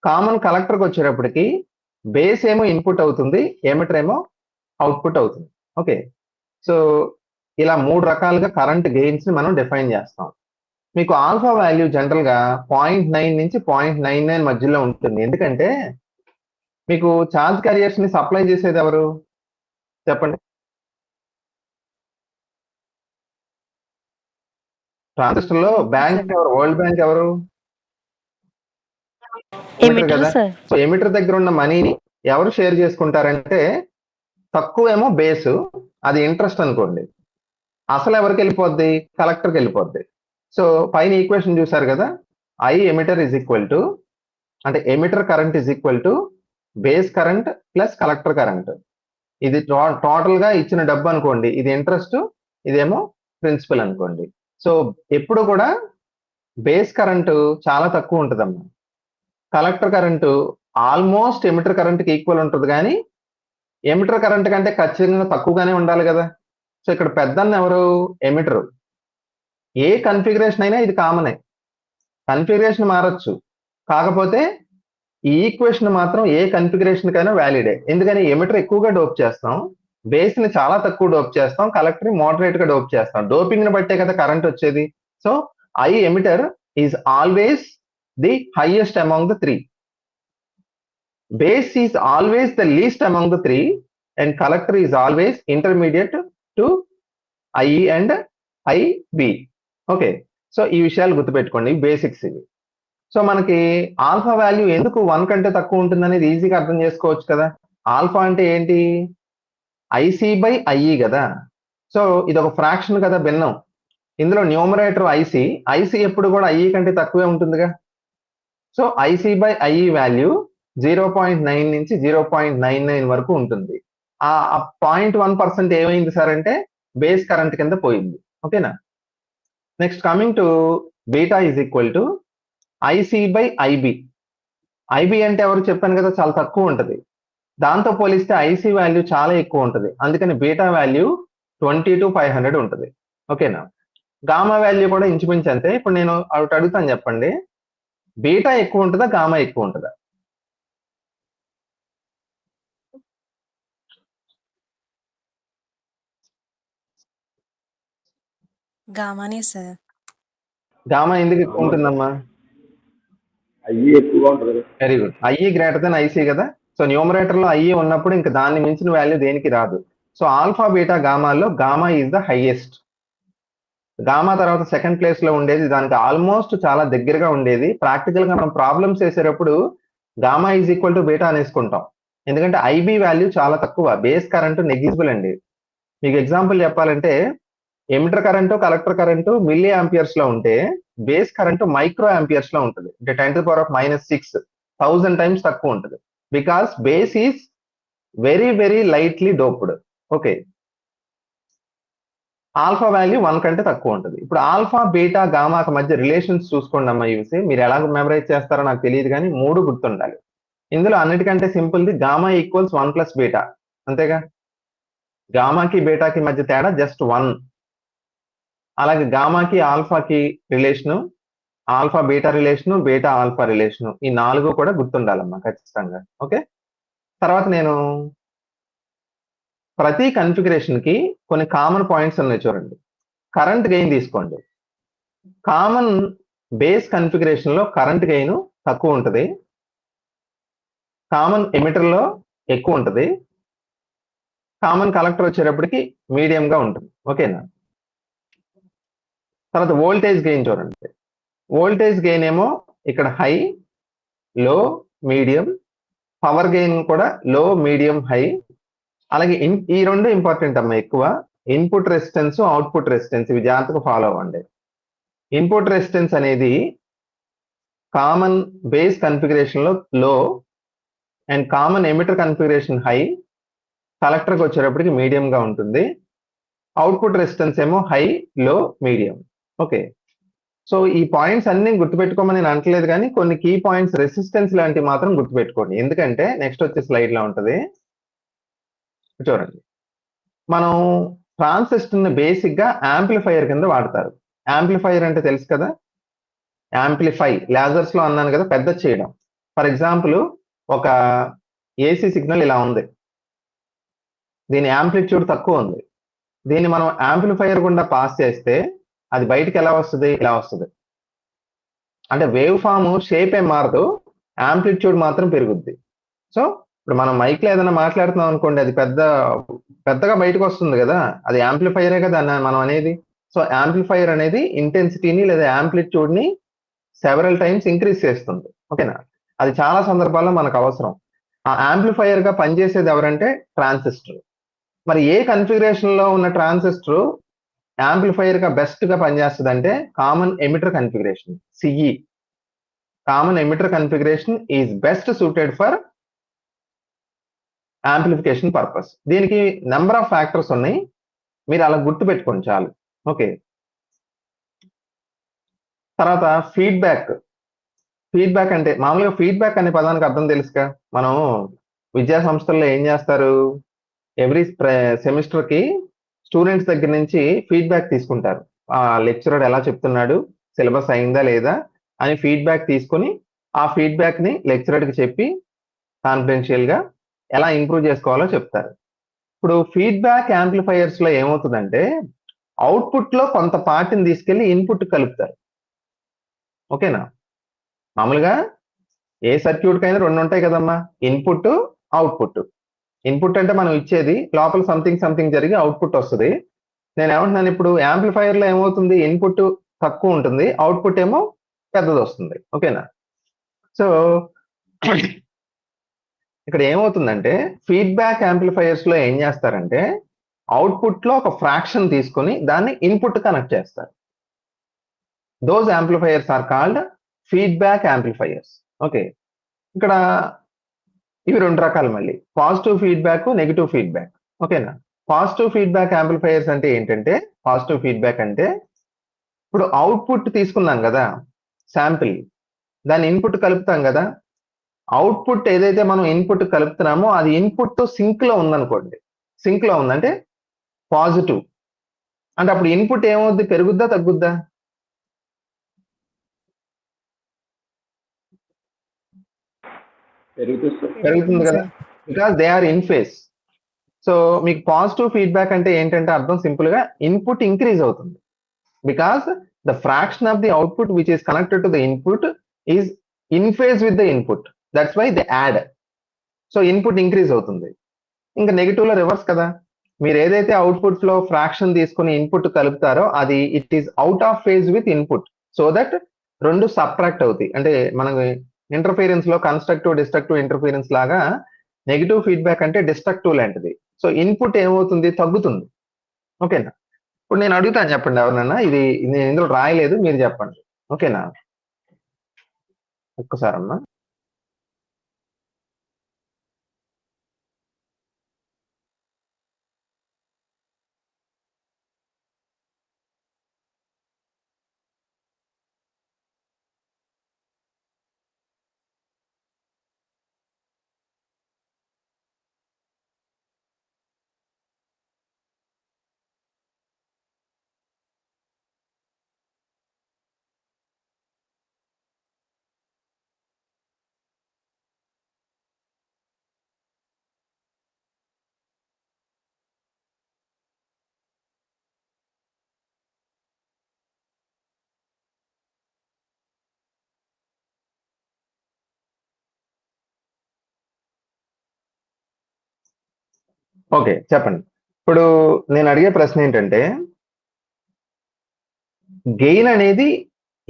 common కలెక్టర్కి వచ్చేటప్పటికి బేస్ ఏమో ఇన్పుట్ అవుతుంది, ఎమిటర్ ఏమో అవుట్పుట్ అవుతుంది. ఓకే, సో ఇలా మూడు రకాలుగా కరెంట్ గెయిన్స్ ని మనం డిఫైన్ చేస్తాం. మీకు ఆల్ఫా వాల్యూ జనరల్ గా 0.9 నుంచి 0.99 మధ్యలో ఉంటుంది. ఎందుకంటే మీకు ఛార్జ్ క్యారియర్స్ ని సప్లై చేసేది ఎవరు చెప్పండి, ట్రాన్సిస్టర్ లో బ్యాంక్ ఎవరు, వరల్డ్ బ్యాంక్ ఎవరు, ఎమిటర్ కదా. సో ఎమిటర్ దగ్గర ఉన్న మనీని ఎవరు షేర్ చేసుకుంటారంటే తక్కువ ఏమో బేస్, అది ఇంట్రెస్ట్ అనుకోండి, అసలు ఎవరికి వెళ్ళిపోద్ది, కలెక్టర్కి వెళ్ళిపోద్ది. సో పైన ఈక్వేషన్ చూసారు కదా, I emitter is equal to, అంటే emitter current is equal to base current plus collector current. ఇది టోటల్ గా ఇచ్చిన డబ్బు అనుకోండి, ఇది ఇంట్రెస్ట్, ఇదేమో ప్రిన్సిపల్ అనుకోండి. సో ఎప్పుడు కూడా బేస్ కరెంటు చాలా తక్కువ ఉంటుందమ్మా, కలెక్టర్ కరెంటు ఆల్మోస్ట్ ఎమిటర్ కరెంట్కి ఈక్వల్ ఉంటుంది, కానీ ఎమిటర్ కరెంట్ కంటే ఖచ్చితంగా తక్కువగానే ఉండాలి కదా. సో ఇక్కడ పెద్దన్న ఎవరు, ఎమిటర్. ఏ కన్ఫిగరేషన్ అయినా ఇది కామనే, కన్ఫిగరేషన్ మారచ్చు, కాకపోతే ఈ ఈక్వేషన్ మాత్రం ఏ కన్ఫిగరేషన్ కైనా వ్యాలిడే. ఎందుకని ఎమిటర్ ఎక్కువగా డోప్ చేస్తాం, బేస్ ని చాలా తక్కువ డోప్ చేస్తాం, కలెక్టర్ ని మోడరేట్ గా డోప్ చేస్తాం. డోపింగ్ ని బట్టే కదా కరెంట్ వచ్చేది. So I emitter is always the highest among the three, base is always the least among the three, and collector is always intermediate to IE and IB. Okay, so ఈ విషయాలు గుర్తుపెట్టుకోండి, basics ఇవి. So మనకి alpha value ఎందుకు 1 కంటే తక్కువ ఉంటుంది అనేది ఈజీగా అర్థం చేసుకోవచ్చు కదా. ఆల్ఫా అంటే ఏంటి, ఐసి బై ఐఈ కదా. సో ఇది ఒక ఫ్రాక్షన్ కదా, భిన్నం. ఇందులో న్యూమరేటర్ ఐసి, ఐసి ఎప్పుడు కూడా ఐఈ కంటే తక్కువే ఉంటుందిగా. So IC by IE value 0.9 నుంచి 0.99 వరకు ఉంటుంది. ఆ 0.1% ఏమైంది సార్ అంటే బేస్ కరెంట్ కింద పోయింది. ఓకేనా, next coming to beta is equal to IC by IB. IB అంటే ఎవరు చెప్పాను కదా, చాలా తక్కువ ఉంటుంది, దాంతో పోలిస్తే ఐసి వాల్యూ చాలా ఎక్కువ ఉంటుంది. అందుకని బీటా వాల్యూ 20 to 500 ఉంటుంది. ఓకేనా, గామా వాల్యూ కూడా ఇంచుమించు అంతే. ఇప్పుడు నేను ఒకటి అడుగుతాను, చెప్పండి, బీటా ఎక్కువ ఉంటుందా, గామా ఎక్కువ ఉంటుందా? గామానే సార్. గామా ఎందుకు ఎక్కువ ఉంటుందమ్మా? ఐఈ ఎక్కువగా ఉంటుంది. Very good, IE greater than IC కదా. సో న్యూమరేటర్లో ఐ ఉన్నప్పుడు ఇంకా దాన్ని మించిన వాల్యూ దేనికి రాదు. సో ఆల్ఫా బీటా గామాల్లో gamma is the highest. Gamma తర్వాత సెకండ్ ప్లేస్ లో ఉండేది దానికి ఆల్మోస్ట్ చాలా దగ్గరగా ఉండేది. ప్రాక్టికల్ గా మనం ప్రాబ్లమ్స్ చేసేటప్పుడు gamma is equal to beta అనేసుకుంటాం, ఎందుకంటే ఐబీ వాల్యూ చాలా తక్కువ, బేస్ కరెంట్ నెగ్లిజిబుల్ అండి. మీకు ఎగ్జాంపుల్ చెప్పాలంటే emitter current collector current milliamperes లో ఉంటే బేస్ కరెంటు మైక్రో ఆంపియర్స్ లో ఉంటుంది, అంటే 10⁻⁻6 1000 టైమ్స్ తక్కువ ఉంటుంది. Because base is very very lightly doped. Okay, alpha value 1 కంటే తక్కువ ఉంటుంది. ఇప్పుడు ఆల్ఫా బీటా గామాకి మధ్య రిలేషన్స్ చూసుకోండి అమ్మా. ఇవి మీరు ఎలా మెమరైజ్ చేస్తారో నాకు తెలియదు, కానీ 3 గుర్తుండాలి. ఇందులో అన్నిటికంటే సింపుల్ది గామా ఈక్వల్స్ 1 + బీటా, అంతేగా. గామాకి బీటాకి మధ్య తేడా జస్ట్ 1. అలాగే గామాకి ఆల్ఫాకి relation, alpha beta relation, beta alpha relation, ఈ 4 కూడా గుర్తుండాలమ్మా ఖచ్చితంగా. ఓకే, తర్వాత నేను ప్రతి కన్ఫిగరేషన్ కి కొన్ని కామన్ పాయింట్స్ ఉన్నాయి చూడండి. కరెంట్ గెయిన్ తీసుకోండి. కామన్ బేస్ కన్ఫిగరేషన్ లో కరెంట్ గెయిన్ తక్కువ ఉంటుంది, కామన్ ఎమిటర్ లో ఎక్కువ ఉంటుంది, కామన్ కలెక్టర్ వచ్చేటప్పటికి మీడియం గా ఉంటుంది. ఓకేనా. తర్వాత వోల్టేజ్ గెయిన్ చూడండి. వోల్టేజ్ గెయిన్ ఏమో ఇక్కడ హై, లో, మీడియం. పవర్ గెయిన్ కూడా లో, మీడియం, హై. అలాగే ఈ 2 ఇంపార్టెంట్ అమ్మా ఎక్కువ. ఇన్పుట్ రెసిస్టెన్స్, అవుట్పుట్ రెసిస్టెన్స్, ఇవి జాగ్రత్తగా ఫాలో అవ్వండి. ఇన్పుట్ రెసిస్టెన్స్ అనేది కామన్ బేస్ కన్ఫిగరేషన్ లో లో and common emitter configuration high, కలెక్టర్కి వచ్చేటప్పటికి మీడియం గా ఉంటుంది. అవుట్పుట్ రెసిస్టెన్స్ ఏమో హై, లో, మీడియం. ఓకే, సో ఈ పాయింట్స్ అన్ని గుర్తుపెట్టుకోమని నేను అంటలేదు, కానీ కొన్ని కీ పాయింట్స్ రెసిస్టెన్స్ లాంటివి మాత్రం గుర్తుపెట్టుకోండి, ఎందుకంటే నెక్స్ట్ వచ్చే స్లైడ్ లో ఉంటుంది చూడండి. మనం ట్రాన్సిస్టర్ ని బేసిక్ గా యాంప్లిఫైయర్ కింద వాడతారు. యాంప్లిఫైయర్ అంటే తెలుసు కదా, యాంప్లిఫై లేజర్స్ లో అన్నాను కదా, పెద్ద చేయడం. ఫర్ ఎగ్జాంపుల్ ఒక ఏసీ సిగ్నల్ ఇలా ఉంది, దీని యాంప్లిట్యూడ్ తక్కువ ఉంది, దీన్ని మనం యాంప్లిఫైయర్ గుండా పాస్ చేస్తే అది బయటికి ఎలా వస్తుంది, ఇలా వస్తుంది. అంటే వేవ్ ఫామ్ షేప్ ఏం మారదు, యాంప్లిట్యూడ్ మాత్రం పెరుగుద్ది. సో ఇప్పుడు మనం మైక్ లో ఏదైనా మాట్లాడుతున్నాం అనుకోండి, అది పెద్దగా బయటకు వస్తుంది కదా, అది యాంప్లిఫైయరే కదా మనం అనేది. సో యాంప్లిఫైయర్ అనేది ఇంటెన్సిటీని లేదా యాంప్లిట్యూడ్ ని సెవరల్ టైమ్స్ ఇంక్రీజ్ చేస్తుంది. ఓకేనా, అది చాలా సందర్భాల్లో మనకు అవసరం. ఆ యాంప్లిఫైయర్ గా పనిచేసేది ఎవరంటే ట్రాన్సిస్టర్. మరి ఏ కన్ఫిగరేషన్ లో ఉన్న ట్రాన్సిస్టర్ యాంప్లిఫైయర్ గా బెస్ట్ గా పనిచేస్తుంది అంటే common emitter configuration, CE. Common emitter configuration is best suited for amplification purpose. దీనికి నెంబర్ ఆఫ్ ఫ్యాక్టర్స్ ఉన్నాయి, మీరు అలా గుర్తు పెట్టుకోండి చాలు. ఓకే, తర్వాత ఫీడ్బ్యాక్. ఫీడ్బ్యాక్ అంటే మామూలుగా ఫీడ్బ్యాక్ అనే పదానికి అర్థం తెలుసుగా. మనం విద్యా సంస్థల్లో ఏం చేస్తారు, ఎవ్రీ సెమిస్టర్ కి స్టూడెంట్స్ దగ్గర నుంచి ఫీడ్బ్యాక్ తీసుకుంటారు. ఆ లెక్చరర్ ఎలా చెప్తున్నాడు, సిలబస్ అయిందా లేదా అని ఫీడ్బ్యాక్ తీసుకుని ఆ ఫీడ్బ్యాక్ ని లెక్చరర్ కి చెప్పి కాన్ఫిడెన్షియల్ గా ఎలా ఇంప్రూవ్ చేసుకోవాలో చెప్తారు. ఇప్పుడు ఫీడ్బ్యాక్ యాంప్లిఫైయర్స్ లో ఏమవుతుందంటే అవుట్పుట్ లో కొంత పార్ట్ని తీసుకెళ్లి ఇన్పుట్ కలుపుతారు. ఓకేనా, మామూలుగా ఏ సర్క్యూట్ కైనా 2 ఉంటాయి కదమ్మా, ఇన్పుట్, అవుట్పుట్. ఇన్పుట్ అంటే మనం ఇచ్చేది, లోపల సంథింగ్ జరిగి అవుట్పుట్ వస్తుంది. నేను ఏమంటున్నాను, ఇప్పుడు యాంప్లిఫైయర్ లో ఏమవుతుంది, ఇన్పుట్ తక్కువ ఉంటుంది, అవుట్పుట్ ఏమో పెద్దది వస్తుంది. ఓకేనా, సో ఇక్కడ ఏమవుతుందంటే ఫీడ్బ్యాక్ యాంప్లిఫైయర్స్ లో ఏం చేస్తారంటే అవుట్పుట్ లో ఒక ఫ్రాక్షన్ తీసుకొని దాన్ని ఇన్పుట్ కనెక్ట్ చేస్తారు. Those amplifiers are called feedback amplifiers. Okay, ఇక్కడ ఇవి 2 రకాలు, మళ్ళీ పాజిటివ్ ఫీడ్బ్యాక్, నెగిటివ్ ఫీడ్బ్యాక్. ఓకేనా, పాజిటివ్ ఫీడ్బ్యాక్ యాంప్లిఫైయర్స్ అంటే ఏంటంటే, పాజిటివ్ ఫీడ్బ్యాక్ అంటే ఇప్పుడు అవుట్పుట్ తీసుకున్నాం కదా శాంపిల్, దాన్ని ఇన్పుట్ కలుపుతాం కదా, అవుట్పుట్ ఏదైతే మనం ఇన్పుట్ కలుపుతున్నామో అది ఇన్పుట్ సింక్ లో ఉందనుకోండి, సింక్ లో ఉందంటే పాజిటివ్ అంటే అప్పుడు ఇన్పుట్ ఏమవుద్ది, పెరుగుద్దా తగ్గుద్దా? పెరుగుతుంది కదా, because they are in phase. So మీకు పాజిటివ్ ఫీడ్బ్యాక్ అంటే ఏంటంటే అర్థం సింపుల్ గా ఇన్పుట్ ఇంక్రీజ్ అవుతుంది, because the fraction of the output which is connected to the input is in phase with the input, that's why they add. So input increase అవుతుంది. ఇంకా negative లో reverse కదా, మీరు ఏదైతే అవుట్పుట్ లో fraction తీసుకుని input కలుపుతారో అది it is out of phase with input, so that రెండు సబ్ట్రాక్ట్ అవుతాయి. అంటే మనకి ఇంటర్ఫీరెన్స్ లో కన్స్ట్రక్టివ్ డిస్ట్రక్టివ్ ఇంటర్ఫీరెన్స్ లాగా నెగిటివ్ ఫీడ్బ్యాక్ అంటే డిస్ట్రక్టివ్ లాంటిది. సో ఇన్పుట్ ఏమవుతుంది, తగ్గుతుంది. ఓకేనా, ఇప్పుడు నేను అడుగుతాను, చెప్పండి ఎవరినన్నా, ఇది నేను ఇందులో రాయలేదు, మీరు చెప్పండి. ఓకేనా, ఒక్కసారమ్మా. ఓకే, చెప్పండి. ఇప్పుడు నేను అడిగే ప్రశ్న ఏంటంటే, గెయిన్ అనేది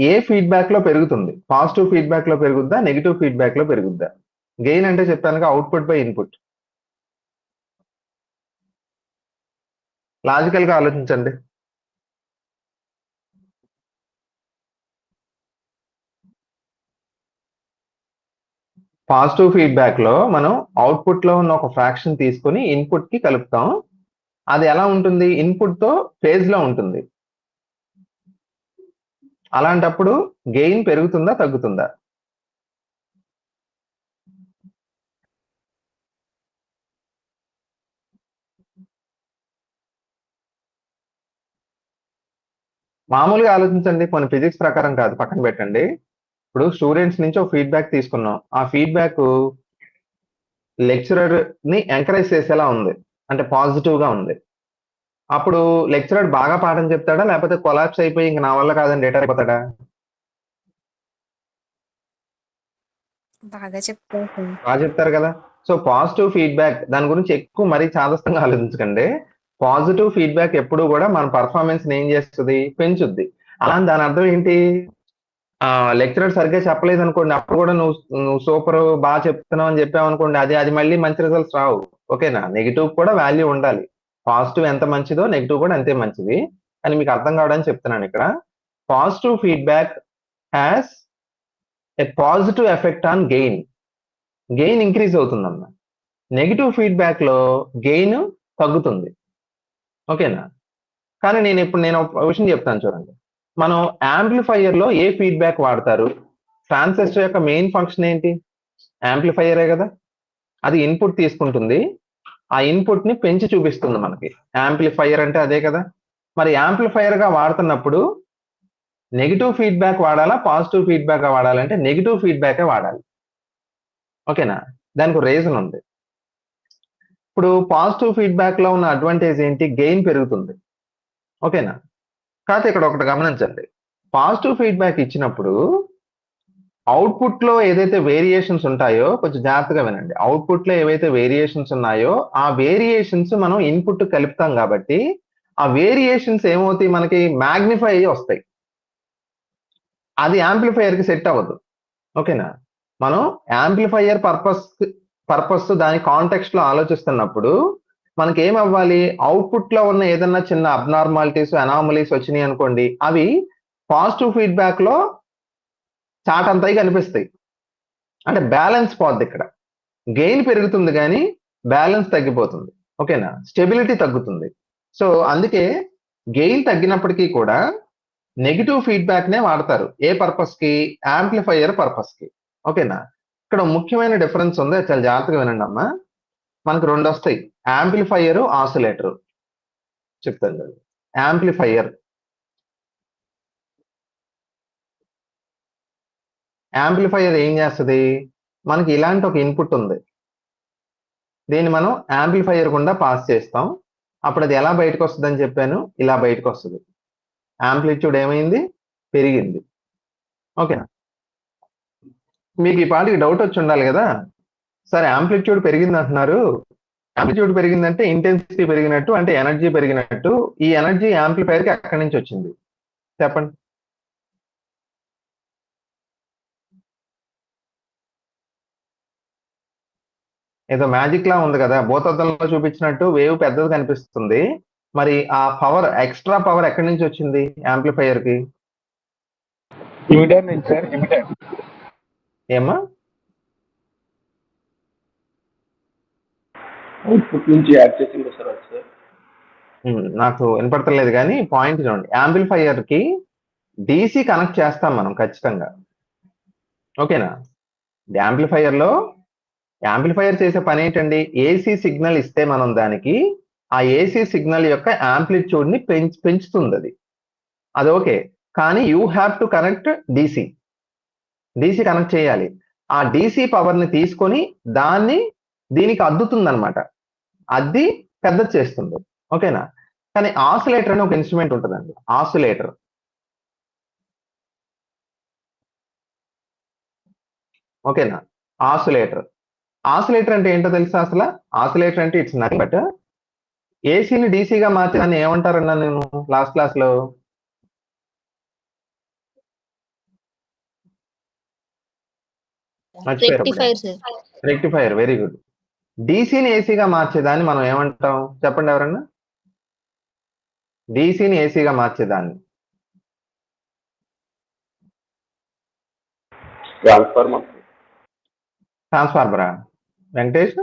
ఏ ఫీడ్బ్యాక్ లో పెరుగుతుంది? పాజిటివ్ ఫీడ్బ్యాక్ లో పెరుగుద్దా, నెగిటివ్ ఫీడ్బ్యాక్ లో పెరుగుద్దా? గెయిన్ అంటే చెప్పానుగా, అవుట్పుట్ బై ఇన్పుట్. లాజికల్ గా ఆలోచించండి. పాజిటివ్ ఫీడ్బ్యాక్ లో మనం అవుట్పుట్ లో ఉన్న ఒక ఫ్రాక్షన్ తీసుకొని ఇన్పుట్ కి కలుపుతాం. అది ఎలా ఉంటుంది, ఇన్పుట్ తో ఫేజ్ లో ఉంటుంది. అలాంటప్పుడు గెయిన్ పెరుగుతుందా, తగ్గుతుందా? మామూలుగా ఆలోచించండి, కొన్ని ఫిజిక్స్ ప్రకారం కాదు, పక్కన పెట్టండి. ఇప్పుడు స్టూడెంట్స్ నుంచి ఒక ఫీడ్బ్యాక్ తీసుకున్నాం, ఆ ఫీడ్బ్యాక్ లెక్చరర్ ని ఎంకరేజ్ చేసేలా ఉంది, అంటే పాజిటివ్ గా ఉంది. అప్పుడు లెక్చరర్ బాగా పాఠం చెప్తాడా, లేకపోతే కొలాప్స్ అయిపోయి ఇంక నా వల్ల కాదని రిటైర్ అయిపోతాడా? బాగా చెప్తారు సార్. బాగా చెప్తారు కదా. సో పాజిటివ్ ఫీడ్బ్యాక్, దాని గురించి ఎక్కువ మరీ చాదస్తంగా ఆలోచించకండి. పాజిటివ్ ఫీడ్బ్యాక్ ఎప్పుడు కూడా మన పర్ఫార్మెన్స్ ఏం చేస్తుంది, పెంచుద్ది. అలా దాని అర్థం ఏంటి, లెక్చరర్ సరిగ్గా చెప్పలేదు అనుకోండి, అప్పుడు కూడా నువ్వు సూపర్ బాగా చెప్తున్నావు అని చెప్పావు అనుకోండి, అది మళ్ళీ మంచి రిజల్ట్స్ రావు. ఓకేనా, నెగిటివ్ కూడా వాల్యూ ఉండాలి. పాజిటివ్ ఎంత మంచిదో నెగిటివ్ కూడా అంతే మంచిది. అని మీకు అర్థం కావడానికి చెప్తున్నాను. ఇక్కడ positive feedback has a positive effect on gain. Gain increase అవుతుందన్న. నెగిటివ్ ఫీడ్బ్యాక్ లో గెయిన్ తగ్గుతుంది. ఓకేనా, కానీ నేను ఒక విషయం చెప్తాను చూడండి. మనం యాంప్లిఫైయర్ లో ఏ ఫీడ్బ్యాక్ వాడతారు? ట్రాన్సిస్టర్ యొక్క మెయిన్ ఫంక్షన్ ఏంటి, యాంప్లిఫైయరే కదా. అది ఇన్పుట్ తీసుకుంటుంది, ఆ ఇన్పుట్ ని పెంచి చూపిస్తుంది మనకి. యాంప్లిఫైయర్ అంటే అదే కదా. మరి యాంప్లిఫైయర్ గా వాడుతున్నప్పుడు నెగిటివ్ ఫీడ్బ్యాక్ వాడాలా, పాజిటివ్ ఫీడ్బ్యాక్ వాడాలంటే నెగిటివ్ ఫీడ్బ్యాకే వాడాలి. ఓకేనా, దానికి ఒక రీజన్ ఉంది. ఇప్పుడు పాజిటివ్ ఫీడ్బ్యాక్ లో ఉన్న అడ్వాంటేజ్ ఏంటి, గెయిన్ పెరుగుతుంది. ఓకేనా, కాకపోతే ఇక్కడ ఒకటి గమనించండి, పాజిటివ్ ఫీడ్బ్యాక్ ఇచ్చినప్పుడు అవుట్పుట్ లో ఏదైతే వేరియేషన్స్ ఉంటాయో, కొంచెం జాగ్రత్తగా వినండి. అవుట్పుట్ లో ఏవైతే వేరియేషన్స్ ఉన్నాయో ఆ వేరియేషన్స్ మనం ఇన్పుట్ కలుపుతాం కాబట్టి ఆ వేరియేషన్స్ ఏమవుతాయి, మనకి మ్యాగ్నిఫై అయ్యి వస్తాయి. అది యాంప్లిఫైయర్ కి సెట్ అవ్వదు. ఓకేనా, మనం యాంప్లిఫైయర్ పర్పస్ దాని కాంటెక్స్ట్ లో ఆలోచిస్తున్నప్పుడు మనకి ఏం అవ్వాలి, అవుట్పుట్ లో ఉన్న ఏదన్నా చిన్న అబ్నార్మాలిటీస్ అనామలీస్ వచ్చినాయి అనుకోండి, అవి పాజిటివ్ ఫీడ్బ్యాక్ లో చాటంతాయి కనిపిస్తాయి. అంటే బ్యాలెన్స్ పోద్ది. ఇక్కడ గెయిన్ పెరుగుతుంది కానీ బ్యాలెన్స్ తగ్గిపోతుంది. ఓకేనా, స్టెబిలిటీ తగ్గుతుంది. సో అందుకే గెయిన్ తగ్గినప్పటికీ కూడా నెగిటివ్ ఫీడ్బ్యాక్ నే వాడతారు. ఏ పర్పస్ కి, యాంప్లిఫైయర్ పర్పస్ కి. ఓకేనా, ఇక్కడ ముఖ్యమైన డిఫరెన్స్ ఉంది, చాలా జాగ్రత్తగా వినండి అమ్మా. మనకు రెండు వస్తాయి, యాంప్లిఫైయర్, ఆసిలేటర్. చెప్తాను చూడండి. యాంప్లిఫైయర్ ఏం చేస్తుంది, మనకి ఇలాంటి ఒక ఇన్పుట్ ఉంది, దీన్ని మనం యాంప్లిఫైయర్ గుండా పాస్ చేస్తాం. అప్పుడు అది ఎలా బయటకు వస్తుంది అని చెప్పాను, ఇలా బయటకు వస్తుంది. యాంప్లిట్యూడ్ ఏమైంది, పెరిగింది. ఓకేనా, మీకు ఈ పాటికి డౌట్ వచ్చి ఉండాలి కదా, సార్ యాంప్లిట్యూడ్ పెరిగింది అంటున్నారు. యాంప్లిట్యూడ్ పెరిగిందంటే ఇంటెన్సిటీ పెరిగినట్టు, అంటే ఎనర్జీ పెరిగినట్టు. ఈ ఎనర్జీ యాంప్లిఫైయర్ కి ఎక్కడి నుంచి వచ్చింది చెప్పండి. ఏదో మ్యాజిక్ లా ఉంది కదా, భూతద్దంలో చూపించినట్టు వేవ్ పెద్దది కనిపిస్తుంది. మరి ఆ పవర్, ఎక్స్ట్రా పవర్ ఎక్కడి నుంచి వచ్చింది యాంప్లిఫైయర్ కి? ఇమిటర్ నుంచి సార్, ఇమిటర్. ఏమా? అవుట్పుట్ నుంచి యాడ్ చేసింది సార్ అది సార్. నాకు వినపడతలేదు కానీ పాయింట్ చూడండి. యాంప్లిఫైయర్ కి డీసీ కనెక్ట్ చేస్తాం మనం ఖచ్చితంగా, ఓకేనా? యాంప్లిఫైయర్ చేసే పని ఏంటండి? ఏసీ సిగ్నల్ ఇస్తే మనం దానికి ఆ ఏసీ సిగ్నల్ యొక్క యాంప్లిట్యూడ్ ని పెంచుతుంది అది ఓకే. కానీ you have to connect DC connect చేయాలి. ఆ డీసీ పవర్ ని తీసుకొని దాన్ని దీనికి అద్దుతుంది అనమాట, అద్ది పెద్ద చేస్తుంది, ఓకేనా? కానీ ఆసిలేటర్ అని ఒక ఇన్స్ట్రుమెంట్ ఉంటుందండి, ఆసిలేటర్. ఓకేనా? ఆసిలేటర్ అంటే ఏంటో తెలుసా అసలు? ఆసిలేటర్ అంటే ఇట్స్ నథింగ్ బట్ ఏసీని డీసీగా మార్చడాన్ని ఏమంటారన్నా నేను లాస్ట్ క్లాస్ లో? రెక్టిఫైయర్. Very good. డీసీని ఏసీగా మార్చేదాన్ని మనం ఏమంటాం చెప్పండి ఎవరన్నా? డీసీని ఏసీగా మార్చేదాన్ని ట్రాన్స్ఫార్మరా వెంకటేష్?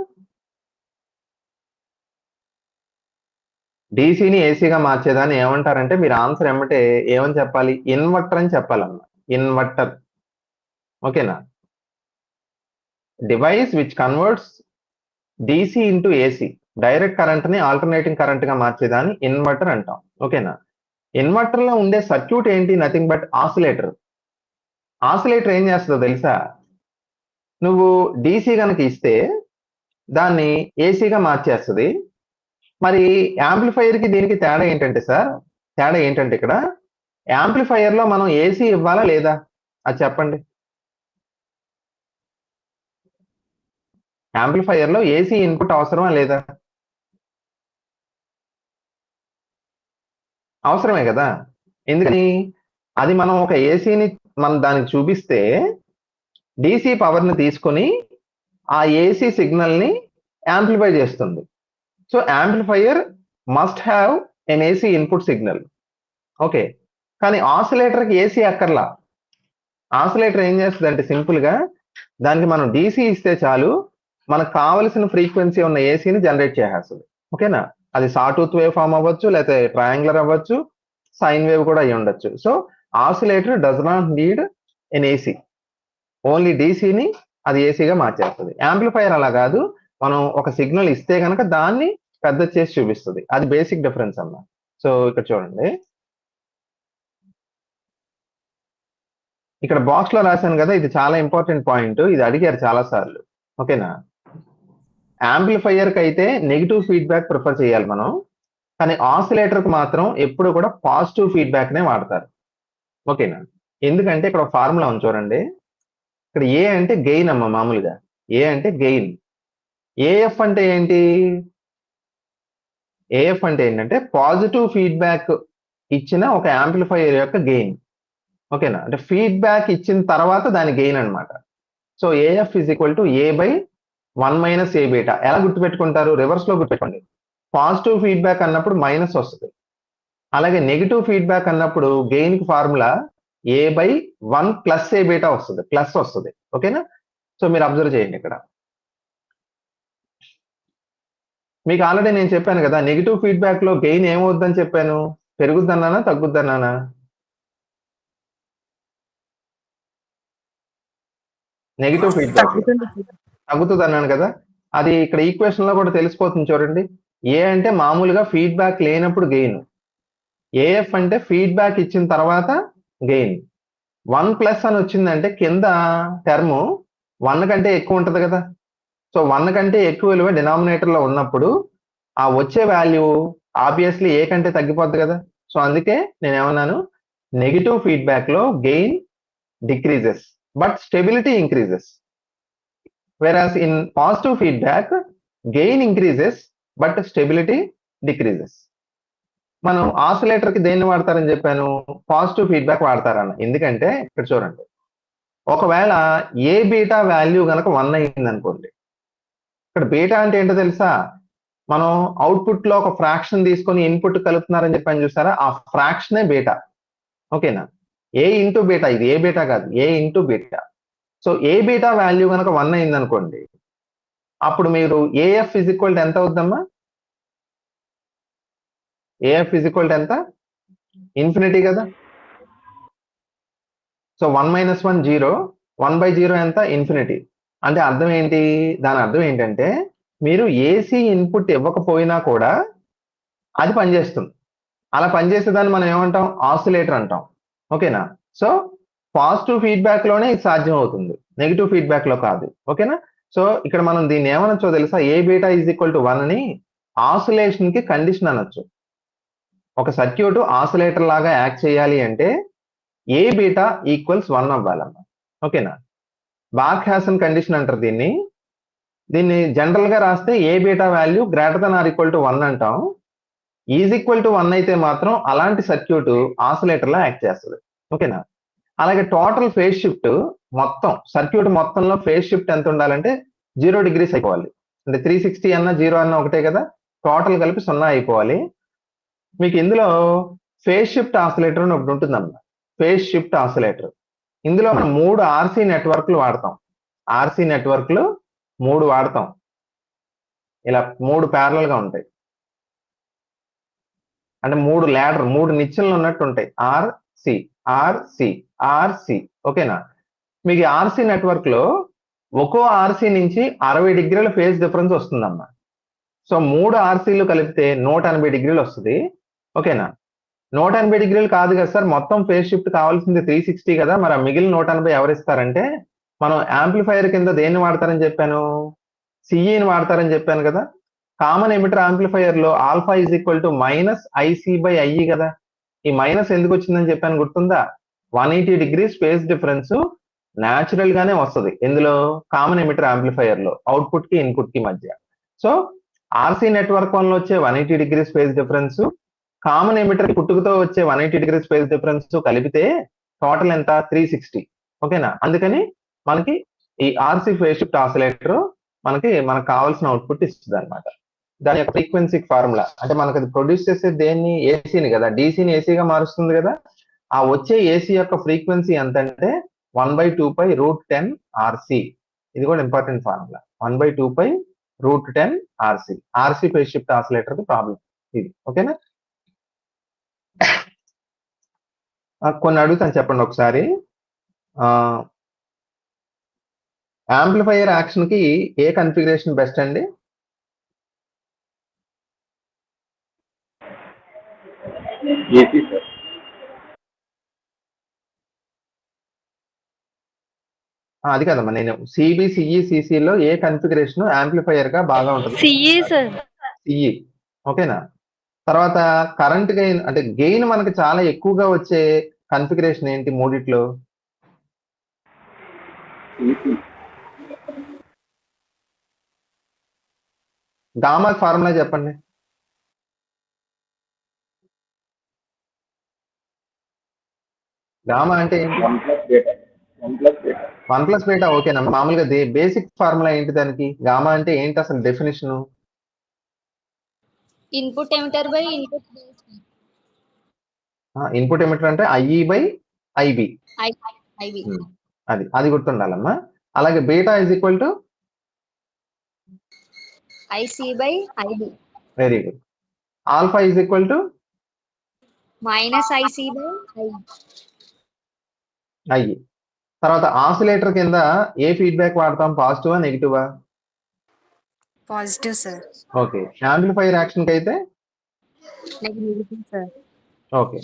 డీసీని ఏసీగా మార్చేదాన్ని ఏమంటారంటే మీరు ఆన్సర్ ఏమంటే ఏమని చెప్పాలి? ఇన్వర్టర్ అని చెప్పాలన్నా. ఇన్వర్టర్, ఓకేనా? Device which converts DC into AC, direct current ని ఆల్టర్నేటింగ్ కరెంట్ గా మార్చేదాన్ని ఇన్వర్టర్ అంటాం, ఓకేనా? ఇన్వర్టర్ లో ఉండే సర్క్యూట్ ఏంటి? Nothing but oscillator. ఆసిలేటర్ ఏం చేస్తుందో తెలుసా? నువ్వు డీసీ కనుక ఇస్తే దాన్ని ఏసీగా మార్చేస్తుంది. మరి యాంప్లిఫైయర్ కి దీనికి తేడా ఏంటంటే సార్, తేడా ఏంటంటే ఇక్కడ యాంప్లిఫైయర్ లో మనం ఏసీ ఇవ్వాలా లేదా అది చెప్పండి. యాంప్లిఫైయర్ లో ఏసీ ఇన్పుట్ అవసరమా లేదా? అవసరమే కదా. ఎందుకని? అది మనం ఒక ఏసీని మనం దానికి చూపిస్తే డీసీ పవర్ ని తీసుకొని ఆ ఏసీ సిగ్నల్ ని యాంప్లిఫై చేస్తుంది. So amplifier must have an AC input signal, okay. కానీ ఆసిలేటర్ కి ఏసీ అక్కర్లా. ఆసిలేటర్ ఏం చేస్తుంది అంటే సింపుల్ గా దానికి మనం డీసీ ఇస్తే చాలు, మనకు కావలసిన ఫ్రీక్వెన్సీ ఉన్న ఏసీని జనరేట్ చేసేస్తుంది, ఓకేనా? అది సాటూత్ వేవ్ ఫామ్ అవ్వచ్చు, లేకపోతే ట్రయాంగులర్ అవ్వచ్చు, సైన్ వేవ్ కూడా అయ్యి ఉండొచ్చు. So oscillator does not need an AC, only డీసీని అది ఏసీగా మార్చేస్తుంది. యాంప్లిఫైయర్ అలా కాదు, మనం ఒక సిగ్నల్ ఇస్తే కనుక దాన్ని పెద్ద చేసి చూపిస్తుంది. అది బేసిక్ డిఫరెన్స్ అన్న. సో ఇక్కడ చూడండి, ఇక్కడ బాక్స్ లో రాశాను కదా, ఇది చాలా ఇంపార్టెంట్ పాయింట్, ఇది అడిగారు చాలా సార్లు, ఓకేనా? యాంప్లిఫైయర్ కి అయితే నెగిటివ్ ఫీడ్బ్యాక్ ప్రిఫర్ చేయాలి మనం, కానీ ఆసిలేటర్ కి మాత్రం ఎప్పుడు కూడా పాజిటివ్ ఫీడ్బ్యాక్ నే వాడతారు, ఓకేనా? ఎందుకంటే ఇక్కడ ఒక ఫార్ములా ఉంది చూడండి. ఇక్కడ ఏ అంటే గెయిన్ అమ్మ, మామూలుగా ఏ అంటే గెయిన్. ఏఎఫ్ అంటే ఏంటి? ఏఎఫ్ అంటే ఏంటంటే పాజిటివ్ ఫీడ్బ్యాక్ ఇచ్చిన ఒక యాంప్లిఫైయర్ యొక్క గెయిన్, ఓకేనా? అంటే ఫీడ్బ్యాక్ ఇచ్చిన తర్వాత దాని గెయిన్ అనమాట. So AF is equal to A by 1 minus A beta. ఎలా గుర్తుపెట్టుకుంటారు? రివర్స్ లో గుర్తుపెట్టుకోండి. పాజిటివ్ ఫీడ్బ్యాక్ అన్నప్పుడు మైనస్ వస్తుంది, అలాగే నెగిటివ్ ఫీడ్బ్యాక్ అన్నప్పుడు గెయిన్ కి formula A by 1 plus A beta వస్తుంది, ప్లస్ వస్తుంది, ఓకేనా? సో మీరు అబ్జర్వ్ చేయండి ఇక్కడ. మీకు ఆల్రెడీ నేను చెప్పాను కదా, నెగిటివ్ ఫీడ్బ్యాక్ లో గెయిన్ ఏమవుద్దని చెప్పాను? పెరుగుద్దన్నానా తగ్గుద్దన్నానా? నెగిటివ్ ఫీడ్బ్యాక్ తగ్గుతుంది అన్నాను కదా. అది ఇక్కడ ఈక్వేషన్ లో కూడా తెలిసిపోతుంది చూడండి. ఏ అంటే మామూలుగా ఫీడ్బ్యాక్ లేనప్పుడు గెయిన్, ఏఎఫ్ అంటే ఫీడ్బ్యాక్ ఇచ్చిన తర్వాత గెయిన్. 1 ప్లస్ అని వచ్చిందంటే కింద టర్మ్ 1 కంటే ఎక్కువ ఉంటుంది కదా. సో 1 కంటే ఎక్కువ విలువ డినామినేటర్ లో ఉన్నప్పుడు ఆ వచ్చే వాల్యూ ఆబ్వియస్లీ ఏ కంటే తగ్గిపోద్ది కదా. సో అందుకే నేను ఏమన్నాను, నెగిటివ్ ఫీడ్బ్యాక్ లో gain decreases but stability increases. whereas in positive feedback gain increases but stability decreases. మనం ఆసిలేటర్ కి దేన్ని వాడతారని చెప్పాను, పాజిటివ్ ఫీడ్బ్యాక్ వాడతారన్న. ఎందుకంటే ఇక్కడ చూడండి, ఒకవేళ ఏ బీటా వాల్యూ కనుక 1 అయింది అనుకోండి, ఇక్కడ బీటా అంటే ఏంటో తెలుసా, మనం అవుట్పుట్ లో ఒక ఫ్రాక్షన్ తీసుకొని ఇన్పుట్ కలుపుతున్నారని చెప్పని చూసారా, ఆ ఫ్రాక్షనే బీటా. ఓకేనా, ఏ ఇంటూ బీటా, ఇది ఏ బీటా కాదు, ఏ ఇంటూ బీటా. సో ఏ బీటా వాల్యూ కనుక 1 అయింది అనుకోండి, అప్పుడు మీరు ఏఎఫ్ ఇజ్ ఈక్వల్ ఎంత అవుద్దమ్మా, ఏఎఫ్ ఇజ్ ఈక్వల్ ఎంత, ఇన్ఫినిటీ కదా. సో 1 - 1 0, 1/0 ఎంత, ఇన్ఫినిటీ. అంటే అర్థం ఏంటి, దాని అర్థం ఏంటంటే మీరు ఏసీ ఇన్పుట్ ఇవ్వకపోయినా కూడా అది పనిచేస్తుంది. అలా పనిచేసేదాన్ని మనం ఏమంటాం, ఆసిలేటర్ అంటాం. ఓకేనా, సో పాజిటివ్ ఫీడ్బ్యాక్ లోనే ఇది సాధ్యం అవుతుంది, నెగిటివ్ ఫీడ్బ్యాక్ లో కాదు. ఓకేనా, సో ఇక్కడ మనం దీన్ని ఏమనొచ్చో తెలుసా, A beta is equal to 1 అని ఆసిలేషన్ కి కండిషన్ అనొచ్చు. ఒక సర్క్యూట్ ఆసిలేటర్ లాగా యాక్ట్ చేయాలి అంటే ఏ బీటా ఈక్వల్స్ 1 అవ్వాలన్న. ఓకేనా, బార్క్-హాసన్ కండిషన్ అంటారు దీన్ని. దీన్ని జనరల్ గా రాస్తే A beta value greater than or equal to 1 అంటాం. ఈజ్ ఈక్వల్ టు 1 అయితే మాత్రం అలాంటి సర్క్యూట్ ఆసిలేటర్ లా యాక్ట్ చేస్తుంది. ఓకేనా, అలాగే టోటల్ ఫేజ్ షిఫ్ట్ మొత్తం సర్క్యూట్ మొత్తంలో ఫేజ్ షిఫ్ట్ ఎంత ఉండాలంటే 0 degrees అయిపోవాలి. అంటే 360 అన్న 0 అన్న ఒకటే కదా, టోటల్ కలిపి 0 అయిపోవాలి. మీకు ఇందులో ఫేజ్ షిఫ్ట్ ఆసిలేటర్ అని ఒకటి ఉంటుందన్న, ఫేజ్ షిఫ్ట్ ఆసిలేటర్. ఇందులో మనం 3 ఆర్సీ నెట్వర్క్లు వాడతాం. ఆర్సీ నెట్వర్క్లు 3 వాడతాం, ఇలా 3 ప్యారలల్ గా ఉంటాయి. అంటే 3 ల్యాడర్, 3 నిచ్చెనలు ఉన్నట్టు ఉంటాయి. RC RC RC. ఓకేనా, మీకు ఆర్సీ నెట్వర్క్ లో ఒక్కో ఆర్సీ నుంచి 60 degrees ఫేజ్ డిఫరెన్స్ వస్తుందమ్మా. సో 3 ఆర్సీలు కలిపితే 180 degrees వస్తుంది. ఓకేనా, 180 degrees కాదు కదా సార్, మొత్తం ఫేజ్ షిఫ్ట్ కావాల్సింది 360 కదా, మరి ఆ మిగిలిన 180 ఎవరు ఇస్తారంటే మనం యాంప్లిఫైయర్ కింద దేన్ని వాడతారని చెప్పాను, సిఈని వాడతారని చెప్పాను కదా. కామన్ ఎమిటర్ యాంప్లిఫైయర్ లో alpha is equal to -IC/IE కదా. ఈ మైనస్ ఎందుకు వచ్చిందని చెప్పాను గుర్తుందా, 180 degrees ఫేజ్ డిఫరెన్స్ న్యాచురల్ గానే వస్తుంది. ఇందులో కామన్ ఎమిటర్ యాంప్లిఫైయర్ లో అవుట్పుట్ కి ఇన్పుట్ కి మధ్య. సో ఆర్సీ నెట్వర్క్ వల్ల వచ్చే 180 degrees phase difference, common emitter పుట్టుకతో వచ్చే 180 degrees ఫేజ్ డిఫరెన్స్ కలిపితే టోటల్ ఎంత, 360. ఓకేనా, అందుకని మనకి ఈ ఆర్సీ ఫేజ్ షిఫ్ట్ ఆసిలేటర్ మనకు కావాల్సిన అవుట్పుట్ ఇస్తుంది అనమాట. దాని యొక్క ఫ్రీక్వెన్సీ ఫార్ములా అంటే మనకు అది ప్రొడ్యూస్ చేసే దేన్ని, ఏసీని కదా, డీసీని ఏసీగా మారుస్తుంది కదా. ఆ వచ్చే ఏసీ యొక్క ఫ్రీక్వెన్సీ ఎంత అంటే 1/2π√10 RC. ఇది కూడా important formula, 1/2π√10 RC. RC phase shift oscillator problem ఇది. ఓకేనా, కొన్ని అడుగుతాను చెప్పండి ఒకసారి. యాంప్లిఫైయర్ యాక్షన్ కి ఏ కన్ఫిగరేషన్ బెస్ట్ అండి? AC sir. అది కదమ్మా, నేను సిబి, సిఈ, సిసిలో ఏ కన్ఫిగరేషన్ యాంప్లిఫైయర్ గా బాగా ఉంటుంది? CE sir. సిఈ. ఓకేనా, తర్వాత కరెంట్ గెయిన్ అంటే గెయిన్ మనకి చాలా ఎక్కువగా వచ్చే కన్ఫిగరేషన్ ఏంటి మూడిట్లో? ఏసీ. గామా ఫార్ములా చెప్పండి. గామా అంటే ఏంటి? 1 + బీటా. ఓకేనా, మామూలుగా బేసిక్ ఫార్ములా ఏంటి దానికి? గామా అంటే ఏంటి అసలు definition? Input emitter by input base. Input emitter అంటే IE/IB. ఐవి. అది గుర్తుండాలమ్మా. అలాగే beta is equal to IC/IB. Very good. Alpha is equal to -IC/IE. తర్వాత ఆసిలేటర్ కింద ఏ ఫీడ్బ్యాక్ వాడతాం, పాజిటివా నెగిటివా? Positive sir. Okay, amplifier action కి అయితే నెగిటివ్ సార్. ఓకే.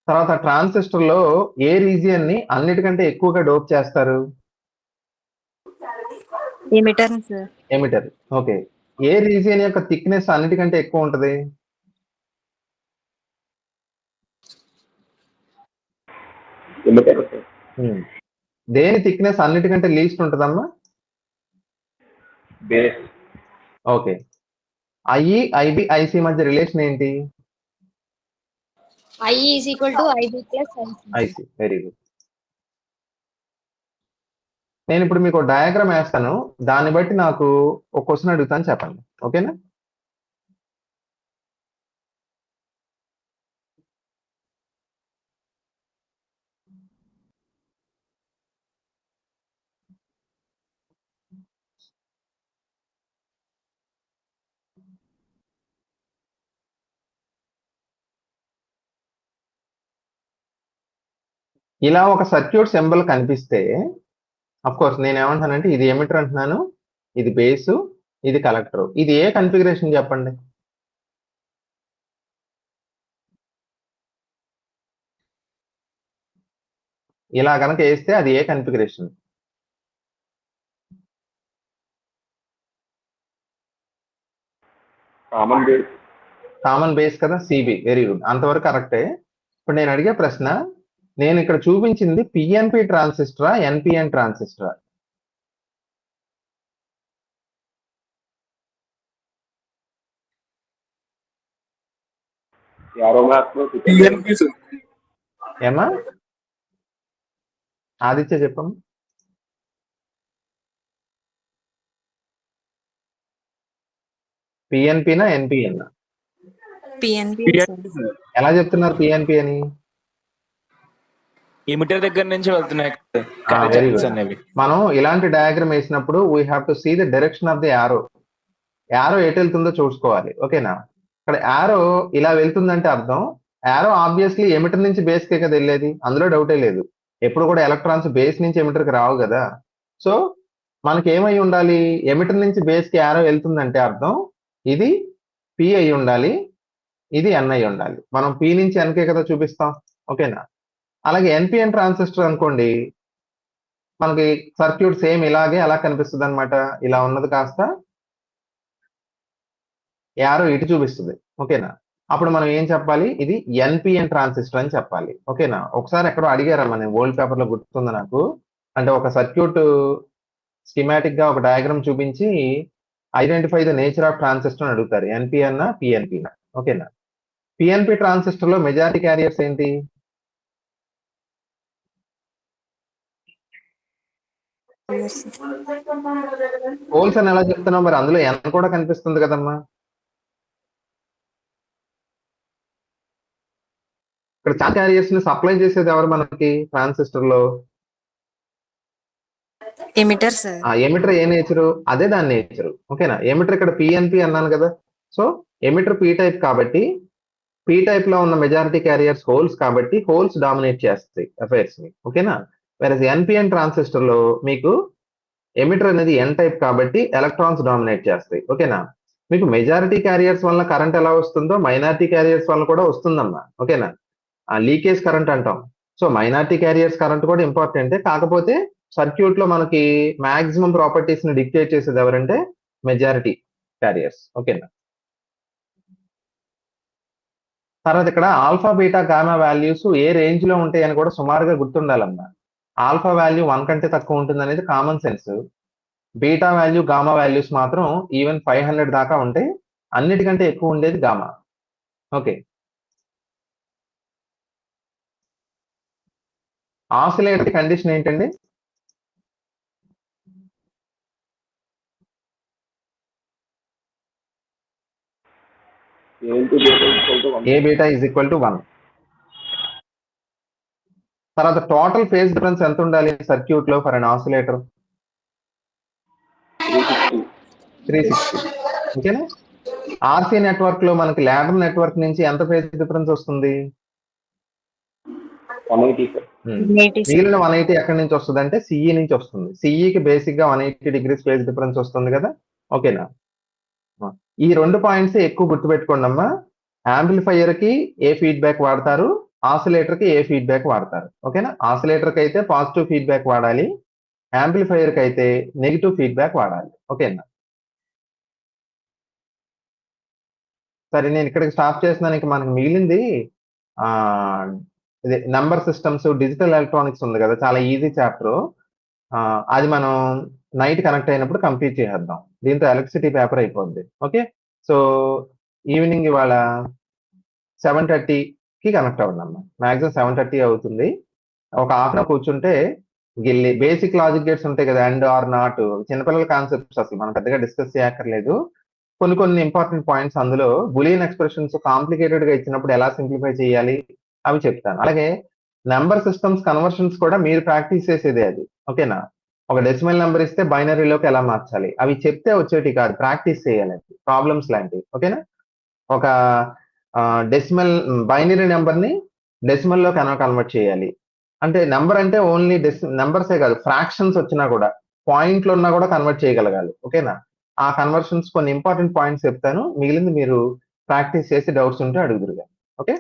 తర్వాత ట్రాన్సిస్టర్ లో ఏ రీజియన్ ని అన్నిటికంటే ఎక్కువగా డోప్ చేస్తారు? Emitter sir. ఎమిటర్. ఓకే, ఏ రీజియన్ యొక్క థిక్నెస్ అన్నిటికంటే ఎక్కువ ఉంటది? Emitter sir. దేని థిక్నెస్ అన్నిటికంటే లీస్ట్ ఉంటుందమ్మా? Base. Okay. IE, IB, IC మధ్య రిలేషన్ ఏంటి? I is equal to IB plus IC. IC. Very good. నేను ఇప్పుడు మీకు డయాగ్రామ్ వేస్తాను, దాన్ని బట్టి నాకు ఒక క్వశ్చన్ అడుగుతాను, చెప్పండి. ఓకేనా? ఇలా ఒక సర్క్యూట్ సింబల్ కనిపిస్తే అఫ్ కోర్స్ నేను ఏమంటానంటే ఇది ఎమిటర్ అంటున్నాను, ఇది బేసు, ఇది కలెక్టర్. ఇది ఏ కన్ఫిగరేషన్ చెప్పండి? ఇలా కనుక వేస్తే అది ఏ configuration? Common base. Common base కదా, సిబి. వెరీ గుడ్, అంతవరకు కరెక్టే. ఇప్పుడు నేను అడిగే ప్రశ్న, నేను ఇక్కడ చూపించింది పిఎన్పి ట్రాన్సిస్టరా, ఎన్పిఎన్ ట్రాన్సిస్టరా? యారో మ్యాప్ లో ఏమా ఆదిత్య చెప్పమ్మా. పిఎన్పినా ఎన్పిఎన్? పిఎన్పి ఎలా చెప్తున్నారు పిఎన్పి అని? ఎమిటర్ దగ్గర నుంచి వెళ్తున్నాయి వెరీ గుడ్. మనం ఇలాంటి డయాగ్రామ్ వేసినప్పుడు we have to see the direction of the arrow. Arrow ఎటు వెళ్తుందో చూసుకోవాలి. ఓకేనా? ఇక్కడ యారో ఇలా వెళ్తుందంటే అర్థం, యారో ఆబ్వియస్లీ ఎమిటర్ నుంచి బేస్ కే కదా వెళ్ళేది, అందులో డౌటే లేదు. ఎప్పుడు కూడా ఎలక్ట్రాన్స్ బేస్ నుంచి ఎమిటర్కి రావు కదా. సో మనకి ఏమై ఉండాలి? ఎమిటర్ నుంచి బేస్ కి యారో వెళ్తుందంటే అర్థం ఇది పి అయి ఉండాలి, ఇది ఎన్ అయి ఉండాలి. మనం పి నుంచి ఎన్కే కదా చూపిస్తాం. ఓకేనా? అలాగే ఎన్పిఎన్ ట్రాన్సిస్టర్ అనుకోండి, మనకి సర్క్యూట్ సేమ్ ఇలాగే అలా కనిపిస్తుంది అనమాట. ఇలా ఉన్నది కాస్త యారో ఇటు చూపిస్తుంది. ఓకేనా? అప్పుడు మనం ఏం చెప్పాలి? ఇది ఎన్పిఎన్ ట్రాన్సిస్టర్ అని చెప్పాలి. ఓకేనా? ఒకసారి ఎక్కడో అడిగారమ్మా, నేను ఓల్డ్ పేపర్ లో గుర్తుంది నాకు. అంటే ఒక సర్క్యూట్ స్కీమాటిక్ గా ఒక డయాగ్రామ్ చూపించి identify the nature of transistor అని అడుగుతారు. NPN PNP. ఓకేనా? పిఎన్పి ట్రాన్సిస్టర్ లో మెజారిటీ క్యారియర్స్ ఏంటి? హోల్స్ అని ఎలా చెప్తున్నావు మరి? అందులో ఎన్ కూడా కనిపిస్తుంది కదమ్మా. ఇక్కడ ఛార్జ్ క్యారియర్స్ ని సప్లై చేసేది ఎవరు మనకి ట్రాన్సిస్టర్ లో? Emitter sir. ఎమిటర్ ఏ నేచరు? అదే దాని నేచరు. ఓకేనా? ఎమిటర్ ఇక్కడ పిఎన్పి అన్నాను కదా. సో ఎమిటర్ పి టైప్ కాబట్టి పి టైప్ లో ఉన్న మెజారిటీ క్యారియర్స్ హోల్స్ కాబట్టి హోల్స్ డామినేట్ చేస్తాయి అఫైర్స్ ని. ఓకేనా? వేరే ఎన్పిఎన్ ట్రాన్సిస్టర్ లో మీకు ఎమిటర్ అనేది ఎన్ టైప్ కాబట్టి ఎలక్ట్రాన్స్ డామినేట్ చేస్తాయి. ఓకేనా? మీకు మెజారిటీ క్యారియర్స్ వల్ల కరెంట్ ఎలా వస్తుందో మైనారిటీ క్యారియర్స్ వల్ల కూడా వస్తుందమ్మా. ఓకేనా? లీకేజ్ కరెంట్ అంటాం. సో మైనారిటీ క్యారియర్స్ కరెంట్ కూడా ఇంపార్టెంటే, కాకపోతే సర్క్యూట్ లో మనకి మాక్సిమం ప్రాపర్టీస్ ని డిక్టేట్ చేసేది ఎవరంటే మెజారిటీ క్యారియర్స్. ఓకేనా? తర్వాత ఇక్కడ ఆల్ఫా బీటా గామా వాల్యూస్ ఏ రేంజ్ లో ఉంటాయి అని కూడా సుమారుగా గుర్తుండాలమ్మా. ఆల్ఫా వాల్యూ 1 కంటే తక్కువ ఉంటుంది అనేది common sense. Beta value gamma values మాత్రం ఈవెన్ 500 దాకా ఉంటాయి. అన్నిటికంటే ఎక్కువ ఉండేది గామా. ఓకే. ఆసిలేటర్ కండిషన్ ఏంటండి? A beta is equal to 1. తర్వాత టోటల్ ఫేజ్ డిఫరెన్స్ ఎంత ఉండాలి సర్క్యూట్ లో ఫర్ అన్ ఆసిలేటర్? 360. ఓకేనా? ఆర్సీ నెట్వర్క్ లో మనకి లాడర్ నెట్వర్క్ నుంచి ఎంత ఫేజ్ డిఫరెన్స్ వస్తుంది? 180. మిగిలిన 180 ఎక్కడి నుంచి వస్తుంది అంటే సిఈ నుంచి వస్తుంది. సిఈకి బేసిక్ గా 180 డిగ్రీస్ ఫేజ్ డిఫరెన్స్ వస్తుంది కదా. ఓకేనా? ఈ 2 పాయింట్స్ ఎక్కువ గుర్తుపెట్టుకోండి అమ్మా. యాంప్లిఫైయర్ కి ఏ ఫీడ్బ్యాక్ వాడతారు, ఆసిలేటర్ కి ఏ ఫీడ్బ్యాక్ వాడతారు. ఓకేనా? ఆసిలేటర్ కి అయితే పాజిటివ్ ఫీడ్బ్యాక్ వాడాలి, యాంప్లిఫైయర్ కి అయితే నెగిటివ్ ఫీడ్బ్యాక్ వాడాలి. ఓకేనా? సరే, నేను ఇక్కడికి స్టాప్ చేస్తున్నాను. మనకి మిగిలింది ఇది నంబర్ సిస్టమ్స్, డిజిటల్ ఎలక్ట్రానిక్స్ ఉంది కదా, చాలా ఈజీ చాప్టర్. అది మనం నైట్ కనెక్ట్ అయినప్పుడు కంప్లీట్ చేసేద్దాం. దీంతో ఎలక్ట్రిసిటీ పేపర్ అయిపోద్ది. ఓకే, సో ఈవినింగ్ ఇవాళ 7:30కి కనెక్ట్ అవ్వండి అమ్మా. మ్యాక్సిమం 7:30 అవుతుంది. ఒక హాఫ్ అన్ కూర్చుంటే గిల్లి బేసిక్ లాజిక్ గేట్స్ ఉంటాయి కదా, అండ్ ఆర్ నాట్, చిన్నపిల్లల కాన్సెప్ట్స్ అసలు మనం పెద్దగా డిస్కస్ చేయక్కర్లేదు. కొన్ని ఇంపార్టెంట్ పాయింట్స్ అందులో బులియన్ ఎక్స్ప్రెషన్స్ కాంప్లికేటెడ్ గా ఇచ్చినప్పుడు ఎలా సింప్లిఫై చేయాలి అవి చెప్తాను. అలాగే నెంబర్ సిస్టమ్స్ కన్వర్షన్స్ కూడా మీరు ప్రాక్టీస్ చేసేదే అది. ఓకేనా, ఒక డెసిమల్ నెంబర్ ఇస్తే బైనరీలోకి ఎలా మార్చాలి అవి చెప్తే వచ్చేటి కాదు, ప్రాక్టీస్ చేయాలి, ప్రాబ్లమ్స్ లాంటివి. ఓకేనా, ఒక డెసిమల్ బైనరీ నెంబర్ ని డెసిమల్ లోకి ఎలా కన్వర్ట్ చేయాలి అంటే, నెంబర్ అంటే ఓన్లీ నెంబర్సే కాదు, ఫ్రాక్షన్స్ వచ్చినా కూడా, పాయింట్లు ఉన్నా కూడా కన్వర్ట్ చేయగలగాలి. ఓకేనా, ఆ కన్వర్షన్స్ కొన్ని ఇంపార్టెంట్ పాయింట్స్ చెప్తాను, మిగిలింది మీరు ప్రాక్టీస్ చేసి డౌట్స్ ఉంటే అడుగుదురుగా. ఓకే.